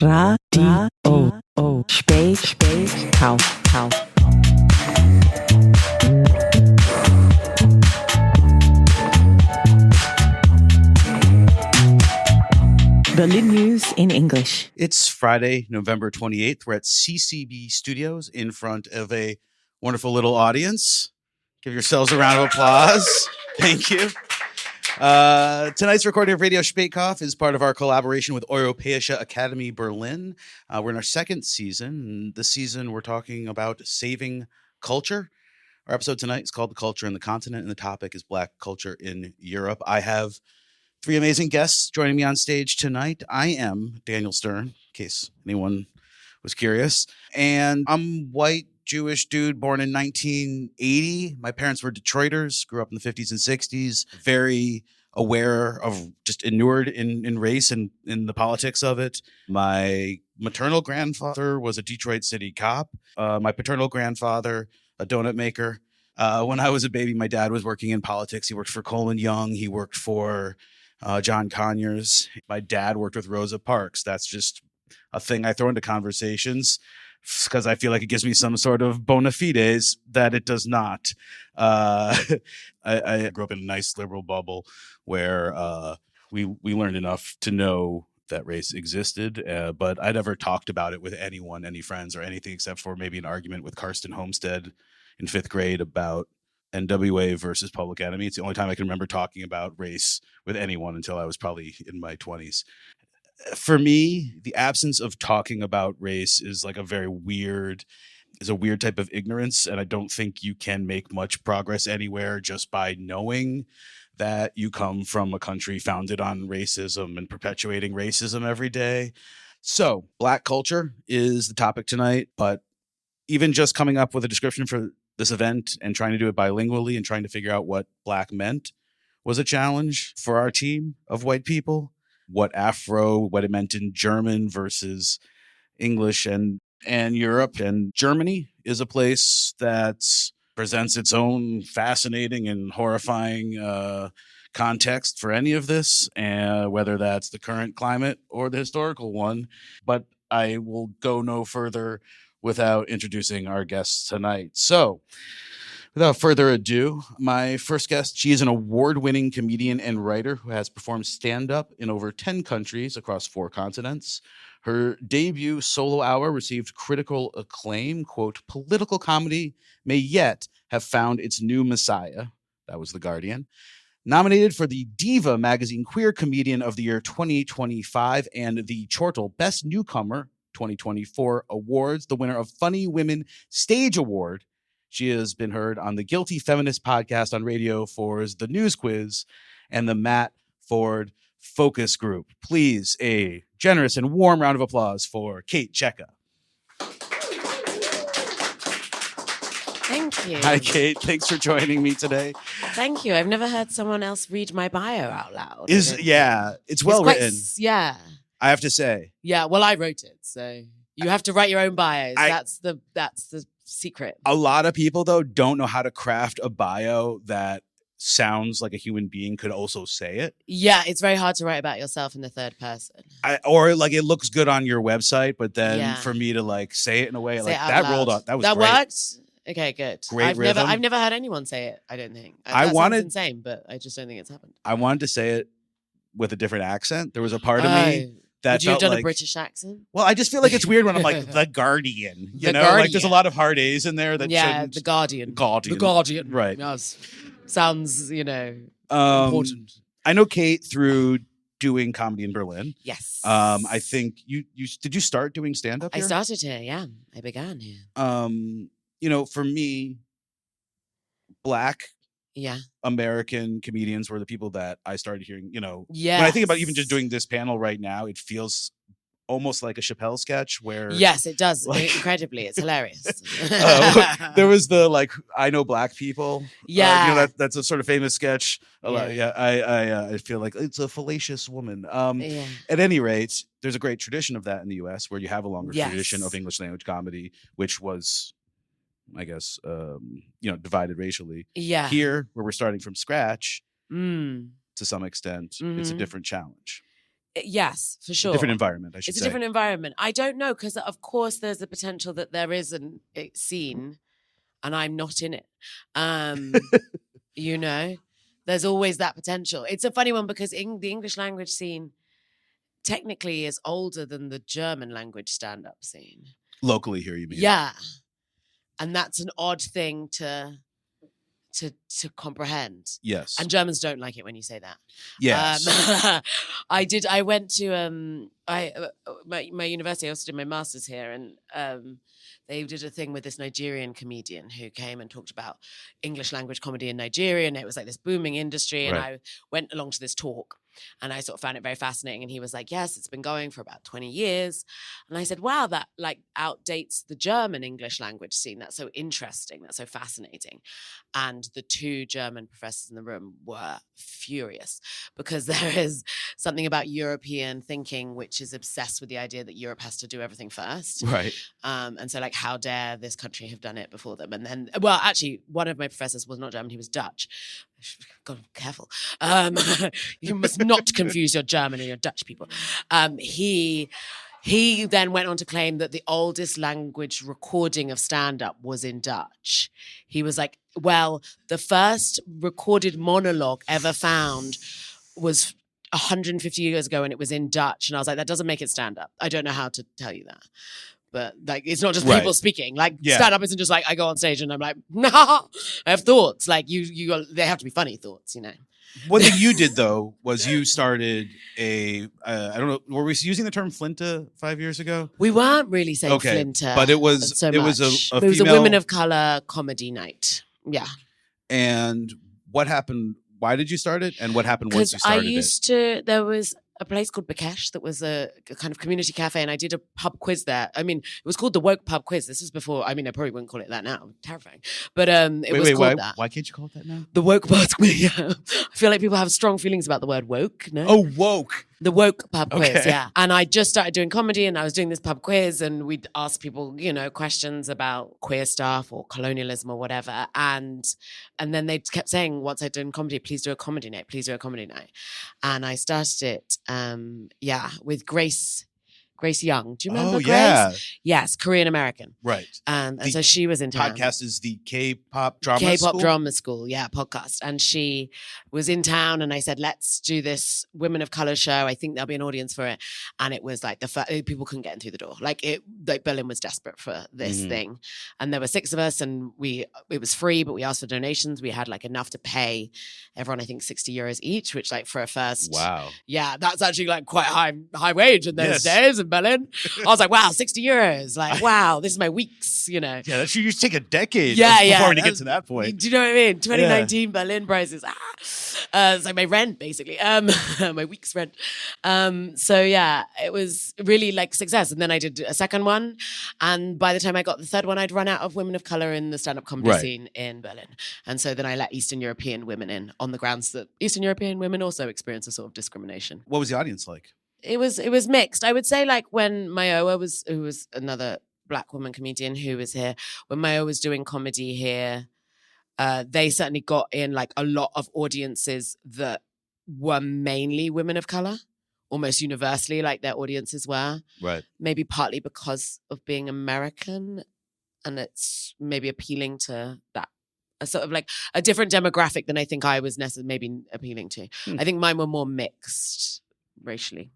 Radio Spaetkauf. Berlin news in English. It's Friday, November 28th. We're at CCB Studios in front of a wonderful little audience. Give yourselves a round of applause. Thank you. Tonight's recording of Radio Spaetkauf is part of our collaboration with Europäische Akademie Berlin. We're in our second season. This season, we're talking about saving culture. Our episode tonight is called The Culture in the Continent, and the topic is Black culture in Europe. I have three amazing guests joining me on stage tonight. I am Daniel Stern, in case anyone was curious. And I'm white, Jewish dude born in 1980. My parents were Detroiters, grew up in the 50s and 60s, very aware of, just inured in race and in the politics of it. My maternal grandfather was a Detroit city cop. My paternal grandfather, a donut maker. When I was a baby, my dad was working in politics. He worked for Colin Young. He worked for John Conyers. My dad worked with Rosa Parks. That's just a thing I throw into conversations because I feel like it gives me some sort of bona fides that it does not. I grew up in a nice liberal bubble where we learned enough to know that race existed, but I never talked about it with anyone, any friends or anything except for maybe an argument with Karsten Homestead in fifth grade about NWA versus Public Enemy. It's the only time I can remember talking about race with anyone until I was probably in my 20s. For me, the absence of talking about race is like a weird type of ignorance. And I don't think you can make much progress anywhere just by knowing that you come from a country founded on racism and perpetuating racism every day. So Black culture is the topic tonight, but even just coming up with a description for this event and trying to do it bilingually and trying to figure out what Black meant was a challenge for our team of white people. What it meant in German versus English and Europe. And Germany is a place that presents its own fascinating and horrifying context for any of this, whether that's the current climate or the historical one. But I will go no further without introducing our guests tonight. So, without further ado, my first guest, she is an award-winning comedian and writer who has performed stand-up in over 10 countries across 4 continents. Her debut solo hour received critical acclaim, quote, political comedy may yet have found its new messiah. That was The Guardian. Nominated for the Diva Magazine Queer Comedian of the Year 2025 and the Chortle Best Newcomer 2024 awards, the winner of Funny Women Stage Award. She has been heard on the Guilty Feminist podcast on Radio 4's The News Quiz and the Matt Ford Focus Group. Please, a generous and warm round of applause for Kate Cheka. Thank you. Hi, Kate. Thanks for joining me today. Thank you. I've never heard someone else read my bio out loud. It's well written. Yeah. I have to say. Yeah, well, I wrote it, so you have to write your own bios. That's the secret. A lot of people, though, don't know how to craft a bio that sounds like a human being could also say it. Yeah, it's very hard to write about yourself in the third person. Or like it looks good on your website, but then for me to like say it in a way like that rolled on. That was great. Worked? Okay, good. Great rhythm. I've never heard anyone say it, I don't think. Sounds insane, but I just don't think it's happened. I wanted to say it with a different accent. There was a part of me that would you have felt done like a British accent? Well, I just feel like it's weird when I'm like The Guardian. Like there's a lot of hard A's in there that shouldn't. The Guardian. The Guardian. Right. Yes. Sounds, important. I know Kate through doing comedy in Berlin. Yes. I think you did you start doing stand-up here? I started here, yeah. I began here. For me, Black Yeah. American comedians were the people that I started hearing, Yes. When I think about even just doing this panel right now, it feels almost like a Chappelle sketch where... Yes, it does. Incredibly. It's hilarious. There was the, I know Black people. Yeah. That's a sort of famous sketch. I feel like it's a fallacious woman. At any rate, there's a great tradition of that in the U.S. where you have a longer tradition of English language comedy, which was... I guess, divided racially. Yeah. Here, where we're starting from scratch, to some extent, it's a different challenge. Yes, for sure. Different environment, I should say. It's a different environment. I don't know, because of course there's the potential that there is a scene and I'm not in it. You know, there's always that potential. It's a funny one because the English language scene technically is older than the German language stand-up scene. Locally here, you mean? Yeah. And that's an odd thing to comprehend. Yes. And Germans don't like it when you say that. Yes. I went to my university. I also did my master's here, and they did a thing with this Nigerian comedian who came and talked about English language comedy in Nigeria, and it was like this booming industry. And I went along to this talk, and I sort of found it very fascinating. And he was like, yes, it's been going for about 20 years. And I said, wow, that like outdates the German English language scene. That's so interesting. That's so fascinating. And the two German professors in the room were furious because there is something about European thinking which is obsessed with the idea that Europe has to do everything first. Right. And so like, how dare this country have done it before them? And then, well, actually, one of my professors was not German, he was Dutch. God, careful. You must not confuse your German and your Dutch people. He then went on to claim that the oldest language recording of stand-up was in Dutch. He was like, well, the first recorded monologue ever found was 150 years ago and it was in Dutch. And I was like, that doesn't make it stand-up. I don't know how to tell you that. But like, it's not just people speaking. Like stand-up isn't just like, I go on stage and I'm like, nah, I have thoughts. Like they have to be funny thoughts, you know. One thing you did though was you started I don't know, were we using the term Flinta 5 years ago? We weren't really saying Flinta, but it was so it much. was a it was female... a women of color comedy night. Yeah. And what happened? Why did you start it? And what happened once you started it? There was a place called Bakesh that was a kind of community cafe, and I did a pub quiz there. I mean, it was called the Woke Pub Quiz. This was before, I mean, I probably wouldn't call it that now. Terrifying. But it was called that. Why can't you call it that now? The Woke Pub Quiz, yeah. I feel like people have strong feelings about the word woke, no? Oh, woke. The Woke Pub Quiz, yeah. And I just started doing comedy and I was doing this pub quiz and we'd ask people, you know, questions about queer stuff or colonialism or whatever. And then they kept saying, once I'd done comedy, please do a comedy night, please do a comedy night. And I started it, with Grace Young. Do you remember Grace? Yeah. Yes, Korean American. Right. And so she was in town. Podcast is the K-pop drama school? K-pop drama school, yeah, podcast. And she was in town and I said, let's do this Women of Color show. I think there'll be an audience for it. And it was like people couldn't get in through the door. Like Berlin was desperate for this thing. And there were 6 of us and it was free, but we asked for donations. We had like enough to pay everyone, I think €60 each, which like for a first. Wow. Yeah, that's actually like quite high wage in those days in Berlin. I was like, wow, €60. Like, wow, this is my weeks, you know. Yeah, that used to take a decade before to get to that point. Do you know what I mean? 2019 Berlin prices. It's like my rent, basically. My week's rent. So yeah, it was really like success. And then I did a second one. And by the time I got the third one, I'd run out of women of color in the stand-up comedy scene in Berlin. And so then I let Eastern European women in on the grounds that Eastern European women also experience a sort of discrimination. What was the audience like? It was mixed. I would say like when Mayoa who was another Black woman comedian who was here, when Mayoa was doing comedy here, they certainly got in like a lot of audiences that were mainly women of color, almost universally like their audiences were. Right. Maybe partly because of being American and it's maybe appealing to that. A sort of like a different demographic than I think I was maybe appealing to. I think mine were more mixed racially.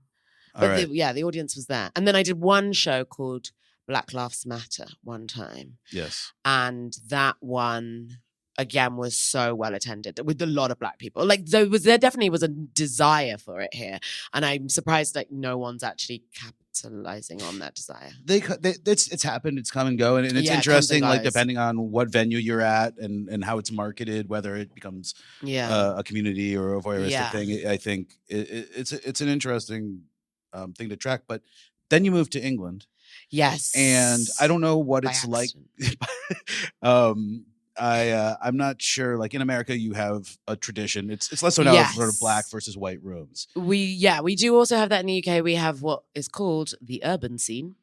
But the audience was there. And then I did one show called Black Lives Matter one time. Yes. And that one, again, was so well attended with a lot of Black people. Like there definitely was a desire for it here. And I'm surprised like no one's actually capitalizing on that desire. It's happened, it's come and go. And it's interesting, like depending on what venue you're at and how it's marketed, whether it becomes a community or a voyeuristic thing. I think it's an interesting thing to track. But then you moved to England. Yes. And I don't know what it's like. I'm not sure. Like in America, you have a tradition. It's less so now of sort of Black versus white rooms. We do also have that in the UK. We have what is called the urban scene.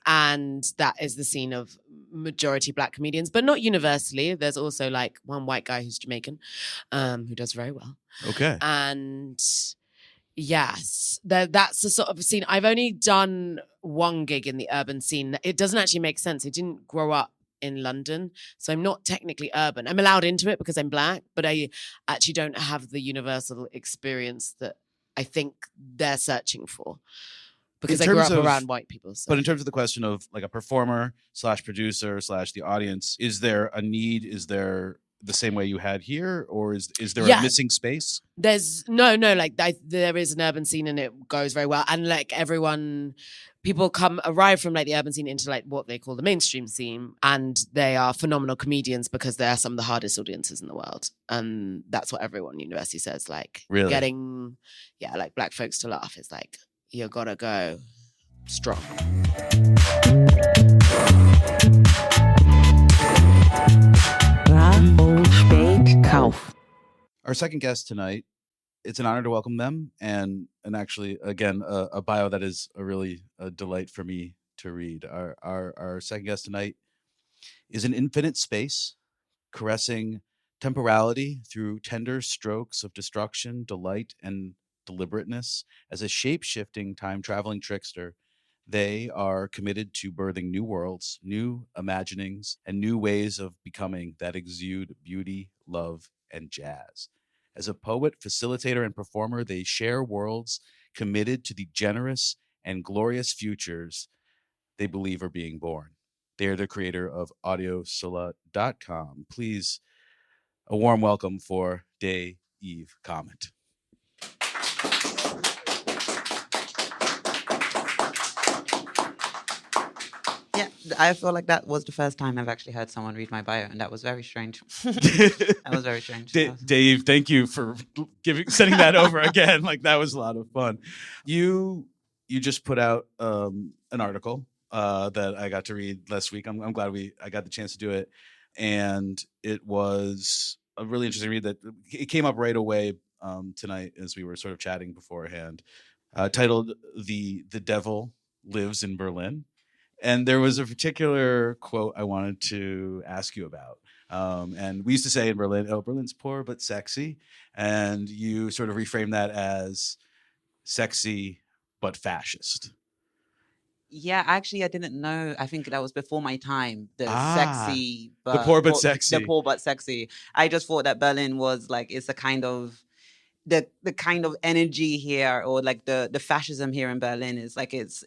And that is the scene of majority Black comedians, but not universally. There's also like one white guy who's Jamaican, who does very well. Okay. And Yes, that's the sort of scene. I've only done one gig in the urban scene. It doesn't actually make sense. I didn't grow up in London, so I'm not technically urban. I'm allowed into it because I'm Black, but I actually don't have the universal experience that I think they're searching for because I grew up around white people. So. But in terms of the question of like a performer / producer / the audience, is there a need? Is there the same way you had here, or is there a missing space? There's no like there is an urban scene and it goes very well, and like people arrive from like the urban scene into like what they call the mainstream scene, and they are phenomenal comedians because they are some of the hardest audiences in the world, and that's what everyone at university says. Like really getting like Black folks to laugh is like you gotta go strong. Spaetkauf. Our second guest tonight, it's an honor to welcome them, and actually, again, a bio that is a delight for me to read. Our second guest tonight is an infinite space, caressing temporality through tender strokes of destruction, delight, and deliberateness. As a shape-shifting, time-traveling trickster, they are committed to birthing new worlds, new imaginings, and new ways of becoming that exude beauty, love, and jazz. As a poet, facilitator, and performer, they share worlds committed to the generous and glorious futures they believe are being born. They are the creator of AudioSola.com. Please, a warm welcome for Eve Komet. Yeah, I feel like that was the first time I've actually heard someone read my bio, and that was very strange. That was very strange. Dave, thank you for sending that over again. Like, that was a lot of fun. You just put out an article that I got to read last week. I'm glad I got the chance to do it, and it was a really interesting read that it came up right away tonight as we were sort of chatting beforehand. Titled "The Devil Lives in Berlin." And there was a particular quote I wanted to ask you about. And we used to say in Berlin, oh, Berlin's poor but sexy. And you sort of reframe that as sexy but fascist. Yeah, actually, I didn't know. I think that was before my time. Sexy, but the poor but sexy. The poor but sexy. I just thought that Berlin was like, it's a kind of the kind of energy here, or like the fascism here in Berlin is like it's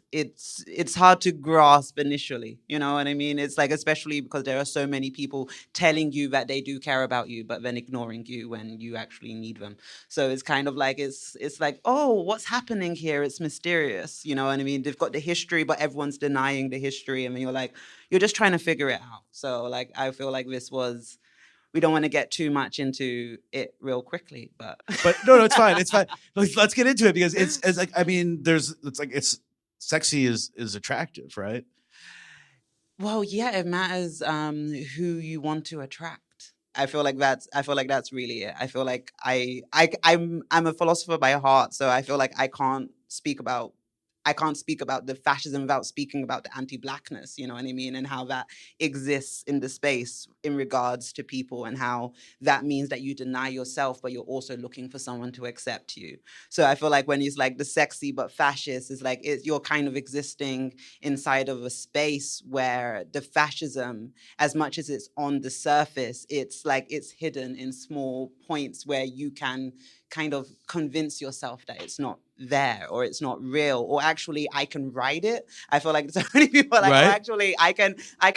hard to grasp initially. You know what I mean? It's like, especially because there are so many people telling you that they do care about you, but then ignoring you when you actually need them. So it's kind of like it's like, oh, what's happening here? It's mysterious. You know what I mean? They've got the history, but everyone's denying the history. I mean, you're just trying to figure it out. So like, I feel like this was. We don't want to get too much into it real quickly, but no, it's fine. It's fine. Let's get into it, because it's like, I mean, it's sexy is attractive, right? Well, yeah, it matters who you want to attract. I feel like that's really it. I feel like I'm a philosopher by heart, so I feel like I can't speak about the fascism without speaking about the anti-Blackness, you know what I mean? And how that exists in the space in regards to people, and how that means that you deny yourself, but you're also looking for someone to accept you. So I feel like when it's like the sexy but fascist, is like you're kind of existing inside of a space where the fascism, as much as it's on the surface, it's like it's hidden in small points where you can kind of convince yourself that it's not there, or it's not real, or actually I can write it. I feel like so many people are like, right? Oh, actually I can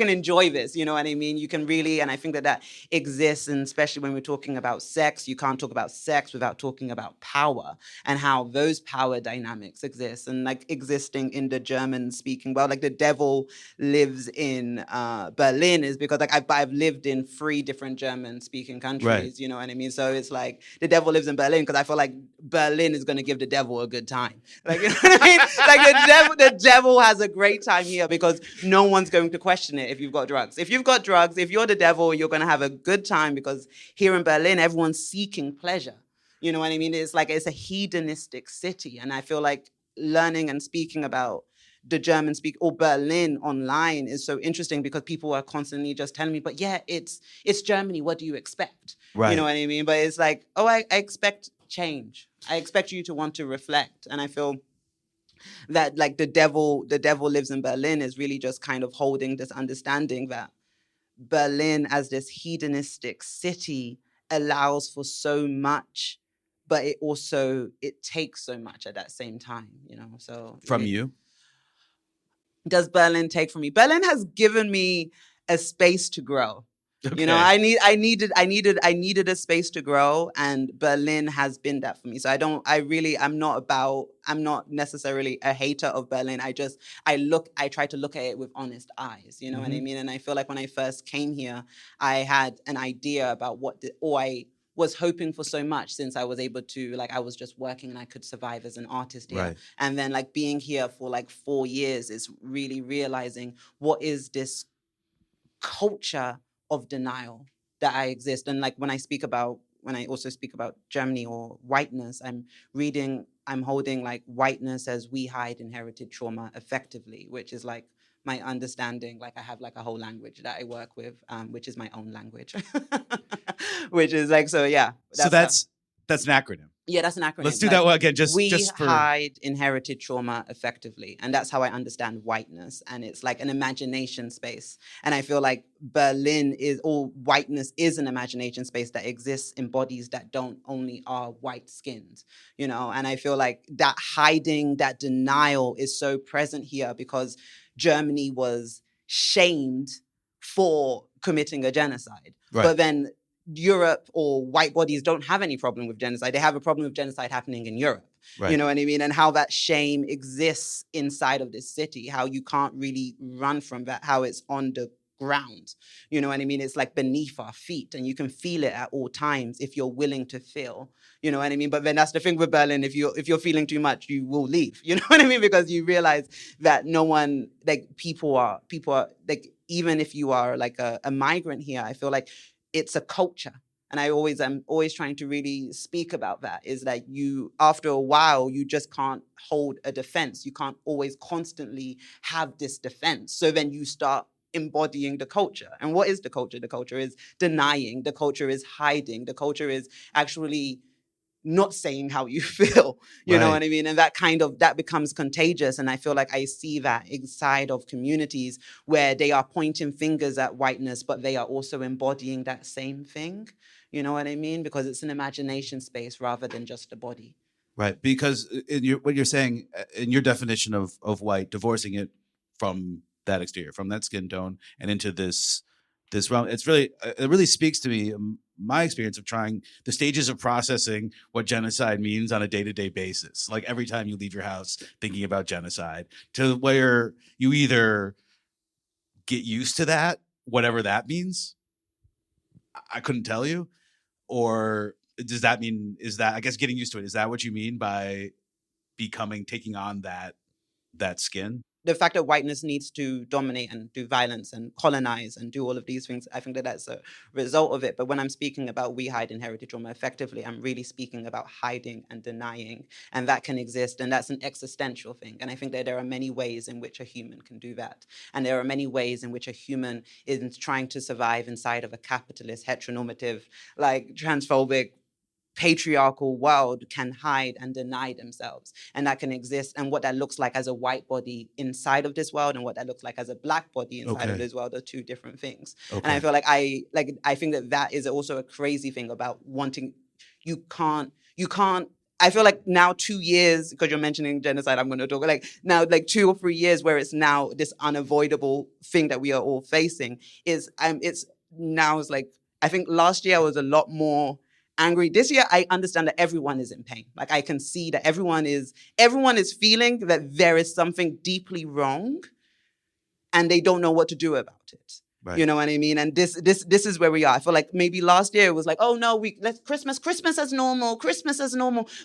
enjoy this, you know what I mean? You can really, and I think that exists, and especially when we're talking about sex, you can't talk about sex without talking about power, and how those power dynamics exist, and like existing in the German speaking world. Like the devil lives in Berlin is because like I've lived in 3 different German speaking countries, right? You know what I mean? So it's like the devil lives in Berlin because I feel like Berlin is going to give the devil a good time. Like, you know what I mean? Like the devil has a great time here because no one's going to question it if you've got drugs. If you've got drugs, if you're the devil, you're going to have a good time because here in Berlin, everyone's seeking pleasure. You know what I mean? It's like, it's a hedonistic city. And I feel like learning and speaking about the German speak or Berlin online is so interesting because people are constantly just telling me, but yeah, it's Germany. What do you expect? Right. You know what I mean? But it's like, oh, I expect change. I expect you to want to reflect. And I feel that like the devil lives in Berlin is really just kind of holding this understanding that Berlin as this hedonistic city allows for so much, but it takes so much at that same time, you know. So From you? Does Berlin take from me? Berlin has given me a space to grow. Okay. You know, I needed a space to grow, and Berlin has been that for me. So I'm not necessarily a hater of Berlin. I try to look at it with honest eyes, you know what I mean? And I feel like when I first came here, I had an idea about I was hoping for so much since I was able to, like, I was just working and I could survive as an artist here. Right. And then like being here for like 4 years is really realizing what is this culture of denial that I exist. And like when I also speak about Germany or whiteness, I'm holding like whiteness as we hide inherited trauma effectively, which is like my understanding. Like I have like a whole language that I work with, which is my own language, which is like, so yeah. That's an acronym. Yeah, that's an acronym. Let's do that one again. We just for hide inherited trauma effectively. And that's how I understand whiteness. And it's like an imagination space. And I feel like whiteness is an imagination space that exists in bodies that don't only are white skinned, you know? And I feel like that hiding, that denial is so present here because Germany was shamed for committing a genocide. Right. But then Europe or white bodies don't have any problem with genocide. They have a problem with genocide happening in Europe. Right. You know what I mean? And how that shame exists inside of this city, how you can't really run from that, how it's on the ground. You know what I mean? It's like beneath our feet and you can feel it at all times if you're willing to feel. You know what I mean? But then that's the thing with Berlin. If you're feeling too much, you will leave. You know what I mean? Because you realize that no one, like people are like, even if you are like a migrant here, I feel like it's a culture. And I'm always trying to really speak about that, is that after a while, you just can't hold a defense. You can't always constantly have this defense. So then you start embodying the culture. And what is the culture? The culture is denying. The culture is hiding. The culture is actually not saying how you feel, you know what I mean? And that becomes contagious. And I feel like I see that inside of communities where they are pointing fingers at whiteness, but they are also embodying that same thing. You know what I mean? Because it's an imagination space rather than just a body. Right. Because what you're saying in your definition of white, divorcing it from that exterior, from that skin tone and into this realm, it really speaks to me, my experience of trying the stages of processing what genocide means on a day-to-day basis. Like every time you leave your house thinking about genocide, to where you either get used to that, whatever that means, I couldn't tell you, or does that mean, I guess getting used to it, is that what you mean by taking on that skin? The fact that whiteness needs to dominate and do violence and colonize and do all of these things, I think that that's a result of it. But when I'm speaking about we hide inherited trauma effectively, I'm really speaking about hiding and denying. And that can exist. And that's an existential thing. And I think that there are many ways in which a human can do that. And there are many ways in which a human is trying to survive inside of a capitalist, heteronormative, like transphobic, patriarchal world can hide and deny themselves, and that can exist. And what that looks like as a white body inside of this world and what that looks like as a black body inside of this world are two different things. And I feel like I think that is also a crazy thing about wanting. You can't. I feel like now 2 years, because you're mentioning genocide, I'm going to talk like now, like 2 or 3 years where it's now this unavoidable thing that we are all facing it's like, I think last year I was a lot more angry. This year, I understand that everyone is in pain. Like I can see that everyone is feeling that there is something deeply wrong and they don't know what to do about it. Right. You know what I mean? And this is where we are. I feel like maybe last year it was like, oh no, Christmas as normal.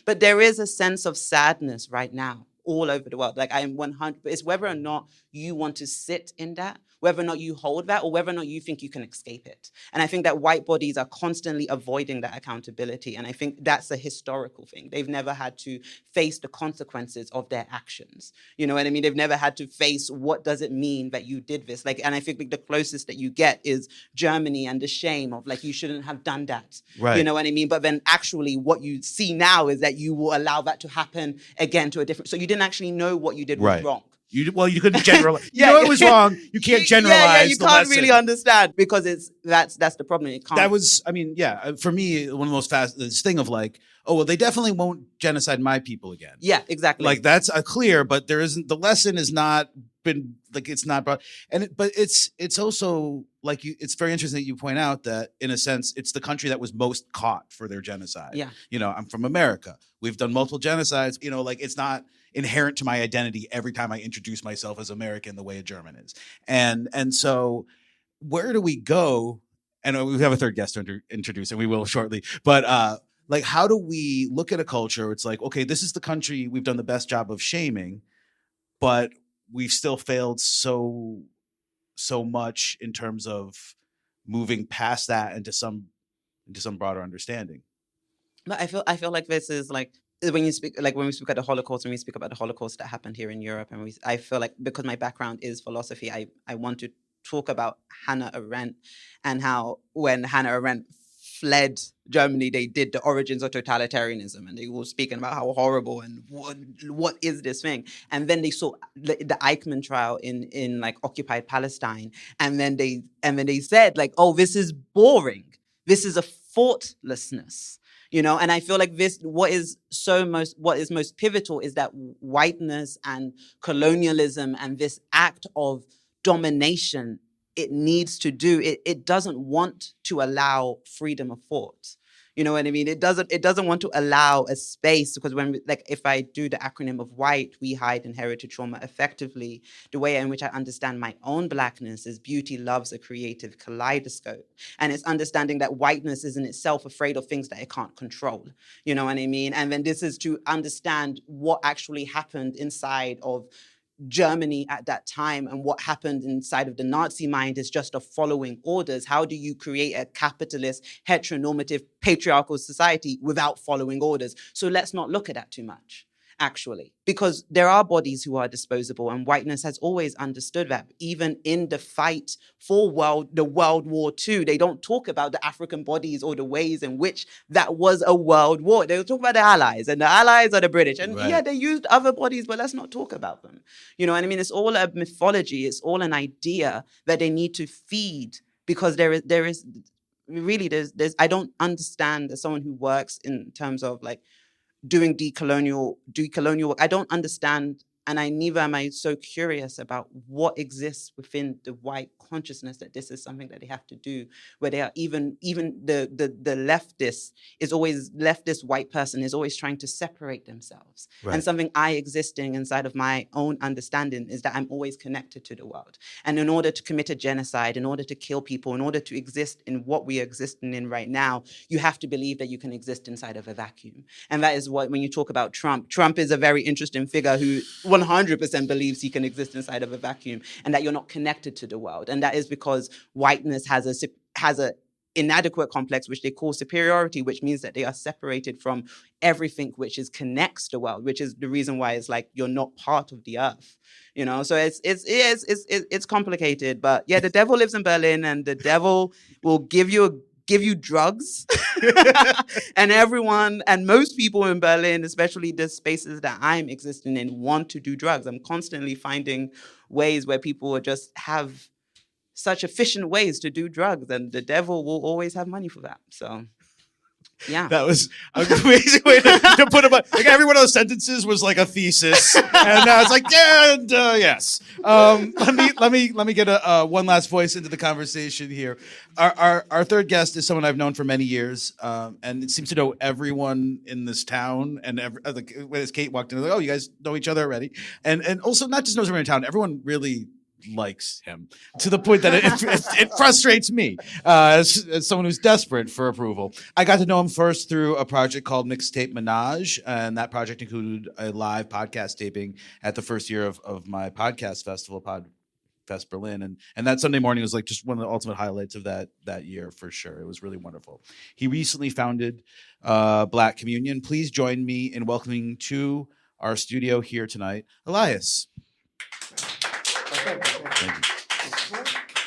But there is a sense of sadness right now all over the world. Like I am 100, but it's whether or not you want to sit in that, whether or not you hold that, or whether or not you think you can escape it. And I think that white bodies are constantly avoiding that accountability. And I think that's a historical thing. They've never had to face the consequences of their actions. You know what I mean? They've never had to face what does it mean that you did this. Like, and I think like the closest that you get is Germany and the shame of like, you shouldn't have done that. Right. You know what I mean? But then actually what you see now is that you will allow that to happen again to a different, so you didn't actually know what you did was wrong. You couldn't generalize. You know it was wrong. You can't generalize. You the can't lesson. really understand because that's the problem. It can't. That was, I mean, yeah. For me, one of the most this thing of like, oh well, they definitely won't genocide my people again. Yeah, exactly. Like that's clear, but there isn't. The lesson has not been like it's not brought. But it's also like it's very interesting that you point out that in a sense it's the country that was most caught for their genocide. Yeah. You know, I'm from America. We've done multiple genocides. You know, like it's not inherent to my identity every time I introduce myself as American the way a German is. And so where do we go? And we have a third guest to introduce, and we will shortly. But like, how do we look at a culture where it's like, okay, this is the country we've done the best job of shaming, but we've still failed so much in terms of moving past that into some broader understanding. But I feel like this is like when we speak about the Holocaust, when we speak about the Holocaust that happened here in Europe, and I feel like because my background is philosophy, I want to talk about Hannah Arendt and how when Hannah Arendt fled Germany, they did the origins of totalitarianism, and they were speaking about how horrible and what is this thing. And then they saw the Eichmann trial in like occupied Palestine, and then they said like, oh, this is boring. This is a thoughtlessness. You know, and I feel like what is most pivotal is that whiteness and colonialism and this act of domination, it needs to do, it doesn't want to allow freedom of thought. You know what I mean? It doesn't want to allow a space, because if I do the acronym of white, we hide inherited trauma effectively. The way in which I understand my own Blackness is beauty loves a creative kaleidoscope. And it's understanding that whiteness is in itself afraid of things that it can't control. You know what I mean? And then this is to understand what actually happened inside of Germany at that time, and what happened inside of the Nazi mind is just of following orders. How do you create a capitalist, heteronormative, patriarchal society without following orders? So let's not look at that too much, actually, because there are bodies who are disposable, and whiteness has always understood that. Even in the fight for the World War II, they don't talk about the African bodies or the ways in which that was a world war. They talk about the Allies, and the Allies are the British. And yeah, they used other bodies, but let's not talk about them. You know what I mean? It's all a mythology. It's all an idea that they need to feed, because there is really, I don't understand, as someone who works in terms of like doing decolonial work, I don't understand, and neither am I so curious about what exists within the white consciousness that this is something that they have to do, where they are even the leftist white person is always trying to separate themselves. Right. And something existing inside of my own understanding is that I'm always connected to the world. And in order to commit a genocide, in order to kill people, in order to exist in what we are existing in right now, you have to believe that you can exist inside of a vacuum. And that is what, when you talk about Trump is a very interesting figure who 100% believes he can exist inside of a vacuum, and that you're not connected to the world. And that is because whiteness has a inadequate complex, which they call superiority, which means that they are separated from everything which connects the world, which is the reason why it's like you're not part of the earth. You know, so it's complicated. But yeah, the devil lives in Berlin, and the devil will give you drugs. And everyone, and most people in Berlin, especially the spaces that I'm existing in, want to do drugs. I'm constantly finding ways where people just have such efficient ways to do drugs, and the devil will always have money for that. So yeah, that was an amazing way to put it. Like every one of those sentences was like a thesis, and I was like, yeah, and yes. Let me get one last voice into the conversation here. Our third guest is someone I've known for many years, and it seems to know everyone in this town. And as Kate walked in, I was like, oh, you guys know each other already, and also not just knows everyone in town. Everyone really likes him to the point that it frustrates me as someone who's desperate for approval. I got to know him first through a project called Mixtape Menage, and that project included a live podcast taping at the first year of my podcast festival, PodFest Berlin, and that Sunday morning was like just one of the ultimate highlights of that year for sure. It was really wonderful. He recently founded Black Communion. Please join me in welcoming to our studio here tonight, Eiliyas. Thank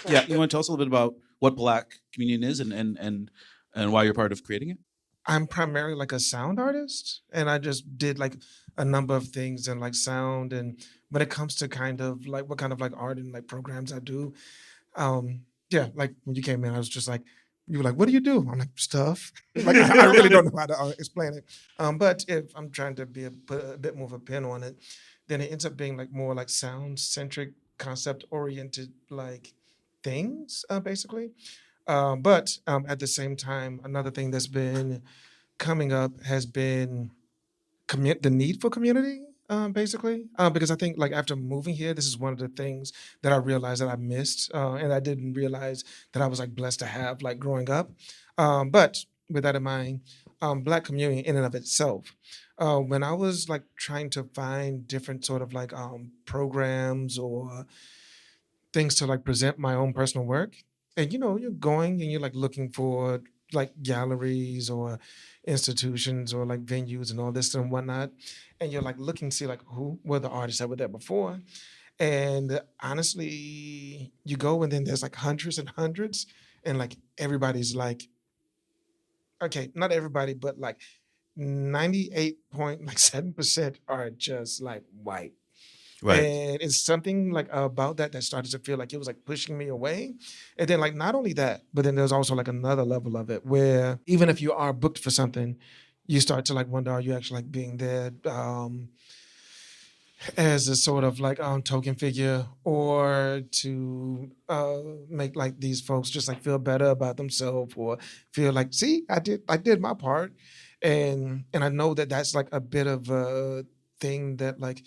you. Yeah, you want to tell us a little bit about what Black Communion is and why you're part of creating it? I'm primarily like a sound artist, and I just did like a number of things in like sound. And when it comes to kind of like what kind of like art and like programs I do, yeah, like when you came in, I was just like, you were like, what do you do? I'm like, stuff. Like I really don't know how to explain it. But if I'm trying to put a bit more of a pin on it, then it ends up being like more like sound centric, concept oriented like things, basically. But at the same time, another thing that's been coming up has been the need for community, basically. Because I think like after moving here, this is one of the things that I realized that I missed, and I didn't realize that I was like blessed to have like growing up. But with that in mind, Black community in and of itself, when I was like trying to find different sort of like programs or things to like present my own personal work, and you're going and you're like looking for like galleries or institutions or like venues and all this and whatnot, and you're like looking to see like who were the artists that were there before. And honestly, you go and then there's like hundreds and hundreds, and like everybody's like, okay, not everybody, but like 98.7% are just like white. Right. And it's something like about that started to feel like it was like pushing me away. And then like not only that, but then there's also like another level of it where even if you are booked for something, you start to like wonder, are you actually like being there as a sort of like token figure, or to make like these folks just like feel better about themselves, or feel like, see, I did my part. And I know that that's like a bit of a thing that like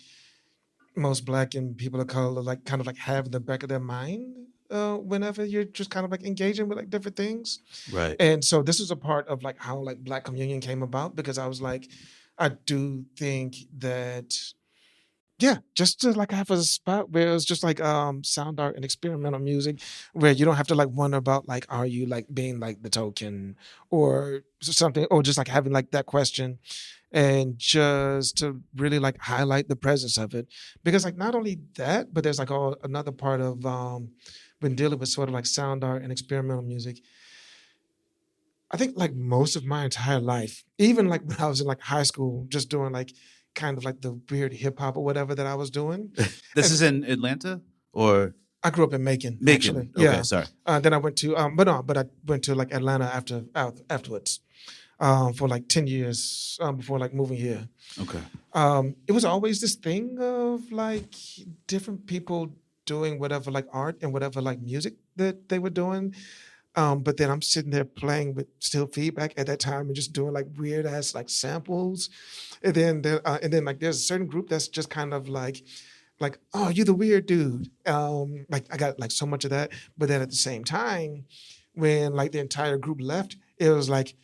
most Black and people of color like kind of like have in the back of their mind whenever you're just kind of like engaging with like different things. Right. And so this is a part of like how like Black Communion came about, because I was like, I do think that, yeah, just to like have a spot where it's just like sound art and experimental music, where you don't have to like wonder about like, are you like being like the token or something, or just like having like that question, and just to really like highlight the presence of it. Because like not only that, but there's like another part of when dealing with sort of like sound art and experimental music. I think like most of my entire life, even like when I was in like high school, just doing like kind of like the weird hip hop or whatever that I was doing. This is in Atlanta, or I grew up in Macon, Macon? actually. Okay, Yeah. sorry. Then I went to, but I went to like Atlanta afterwards for like 10 years before like moving here. Okay. It was always this thing of like different people doing whatever like art and whatever like music that they were doing. But then I'm sitting there playing with still feedback at that time and just doing like weird ass like samples. And then like there's a certain group that's just kind of like, oh, you the weird dude. Like I got like so much of that. But then at the same time, when like the entire group left, it was like,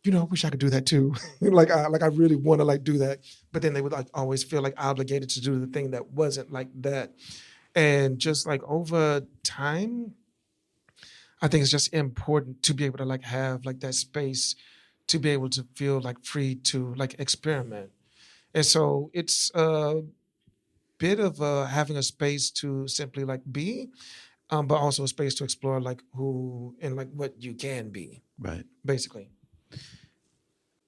I wish I could do that too. like I really want to like do that. But then they would like always feel like obligated to do the thing that wasn't like that. And just like over time, I think it's just important to be able to like have like that space to be able to feel like free to like experiment. And so it's a bit of having a space to simply like be, but also a space to explore like who and like what you can be. Right. Basically.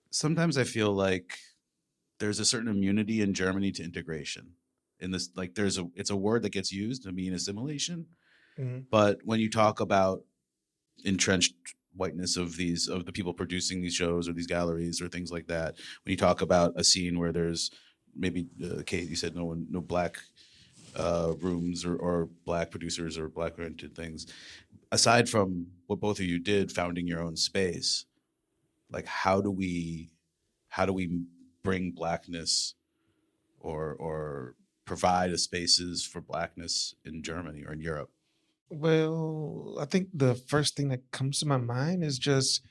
Sometimes I feel like there's a certain immunity in Germany to integration. In this, like it's a word that gets used to mean assimilation. Mm-hmm. But when you talk about entrenched whiteness of the people producing these shows or these galleries or things like that, when you talk about a scene where there's maybe Kate, you said no Black rooms or Black producers or Black rented things, aside from what both of you did, founding your own space, like how do we bring Blackness or provide a spaces for Blackness in Germany or in Europe? Well, I think the first thing that comes to my mind is just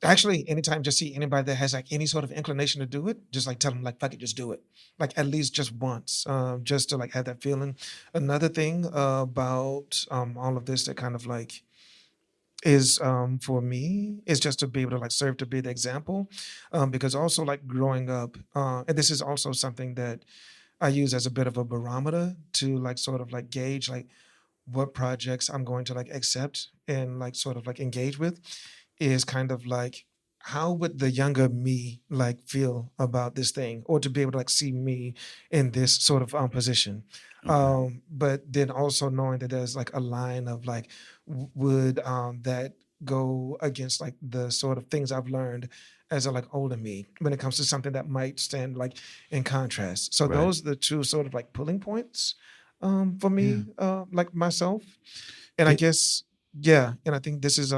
actually anytime just see anybody that has like any sort of inclination to do it, just like tell them like fuck it, just do it. Like at least just once, just to like have that feeling. Another thing about all of this that kind of like is for me is just to be able to like serve to be the example, because also like growing up, and this is also something that I use as a bit of a barometer to like sort of like gauge like what projects I'm going to like accept and like sort of like engage with, is kind of like how would the younger me like feel about this thing, or to be able to like see me in this sort of position. Okay. But then also knowing that there's like a line of like would that go against like the sort of things I've learned as a like older me when it comes to something that might stand like in contrast. So Right. those are the two sort of like pulling points for me, like myself. And I It- guess, yeah, and I think this is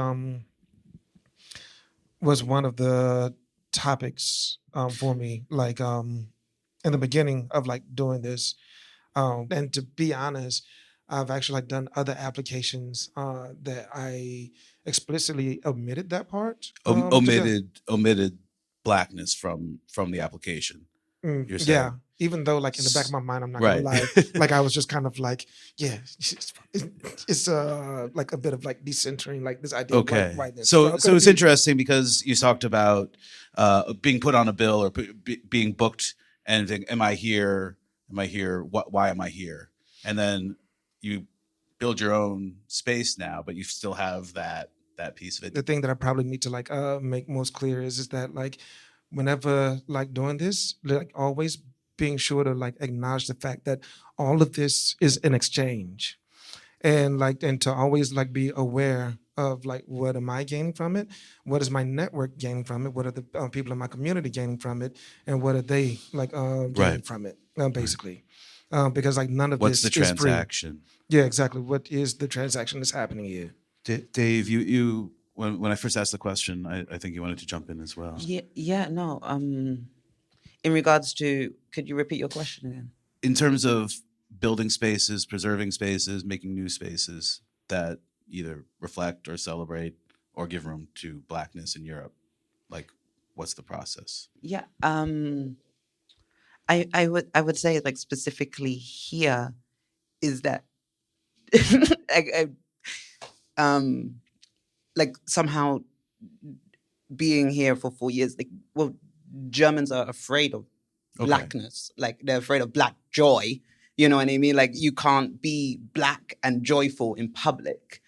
was one of the topics for me, like in the beginning of like doing this. And to be honest, I've actually like done other applications that I explicitly omitted that part. omitted Blackness from the application. You're saying? Yeah, even though like in the back of my mind, I'm not Right. gonna lie, like I was just kind of like, yeah, it's like a bit of like decentering like this idea Okay. of like whiteness. So But so could it's be- interesting because you talked about being put on a bill or being booked and think, am I here? Am I here? Why am I here? And then you build your own space now, but you still have that piece of it. The thing that I probably need to like make most clear is that like whenever like doing this, like always being sure to like acknowledge the fact that all of this is an exchange, and like and to always like be aware of like what am I gaining from it, what is my network gaining from it, what are the people in my community gaining from it, and what are they like gaining Right. from it, basically. Because like none of What's this the is free. transaction? Yeah, exactly. What is the transaction that's happening here? Dave, you when I first asked the question, I think you wanted to jump in as well. Yeah, no. In regards to, could you repeat your question again? In terms of building spaces, preserving spaces, making new spaces that either reflect or celebrate or give room to Blackness in Europe, like what's the process? Yeah. I would say like specifically here is that like somehow being here for 4 years, like, well, Germans are afraid of Okay. Blackness. Like they're afraid of Black joy. You know what I mean? Like you can't be Black and joyful in public.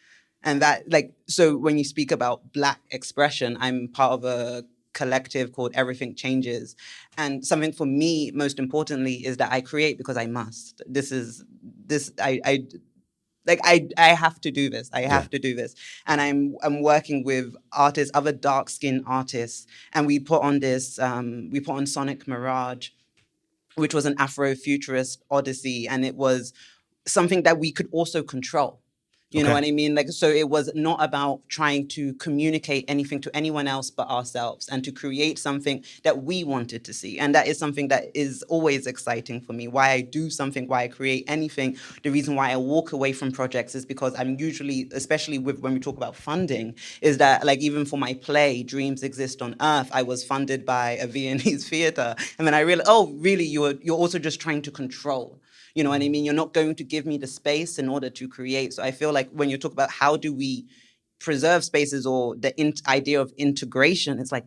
And that, like, so when you speak about Black expression, I'm part of a collective called Everything Changes. And something for me, most importantly, is that I create because I must. I have to do this. I have to do this. And I'm working with artists, other dark-skinned artists, and we put on Sonic Mirage, which was an Afrofuturist odyssey, and it was something that we could also control. You know Okay. what I mean? Like, so it was not about trying to communicate anything to anyone else but ourselves, and to create something that we wanted to see. And that is something that is always exciting for me. Why I do something, why I create anything, the reason why I walk away from projects is because I'm usually, especially with when we talk about funding, is that like even for my play, Dreams Exist on Earth, I was funded by a Viennese theater. And then I realized, oh, really, you're also just trying to control. You know what I mean? You're not going to give me the space in order to create. So I feel like when you talk about how do we preserve spaces or the idea of integration, it's like,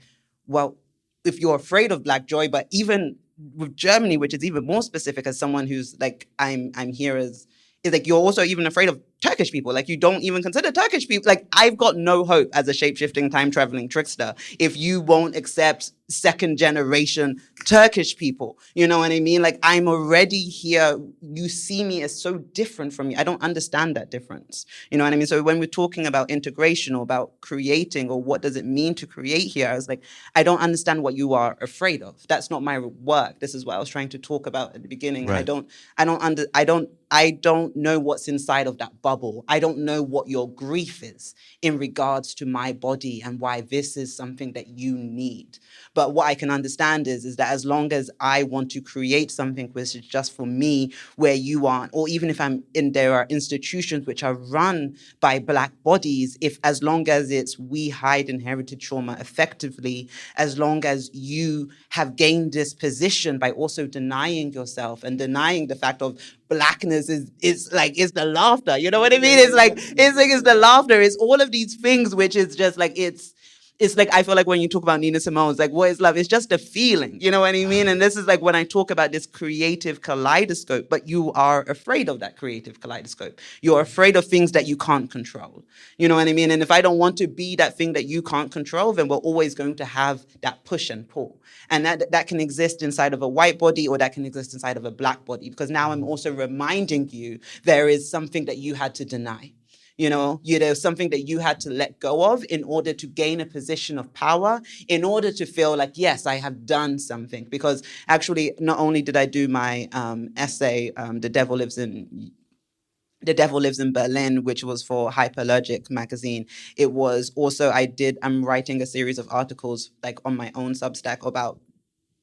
well, if you're afraid of Black joy, but even with Germany, which is even more specific, as someone who's like, I'm here as, is like you're also even afraid of Turkish people. Like you don't even consider Turkish people. Like I've got no hope as a shape-shifting, time-traveling trickster if you won't accept second-generation Turkish people. You know what I mean? Like I'm already here. You see me as so different from you. I don't understand that difference. You know what I mean? So when we're talking about integration or about creating or what does it mean to create here, I was like, I don't understand what you are afraid of. That's not my work. This is what I was trying to talk about at the beginning. Right. I don't know what's inside of that bubble. bubble. I don't know what your grief is in regards to my body and why this is something that you need. But what I can understand is that as long as I want to create something which is just for me, where you aren't, or even if there are institutions which are run by Black bodies, as long as it's we hide inherited trauma effectively, as long as you have gained this position by also denying yourself and denying the fact of Blackness is the laughter. You know what I mean? It's the laughter. It's all of these things which is just like it's like, I feel like when you talk about Nina Simone's, like, what is love? It's just a feeling, you know what I mean? And this is like when I talk about this creative kaleidoscope, but you are afraid of that creative kaleidoscope. You're afraid of things that you can't control. You know what I mean? And if I don't want to be that thing that you can't control, then we're always going to have that push and pull. And that can exist inside of a white body, or that can exist inside of a Black body, because now I'm also reminding you there is something that you had to deny. There's something that you had to let go of in order to gain a position of power, in order to feel like, yes, I have done something. Because actually, not only did I do my essay, The Devil Lives in Berlin, which was for Hyperallergic magazine. It was also, I'm writing a series of articles like on my own Substack about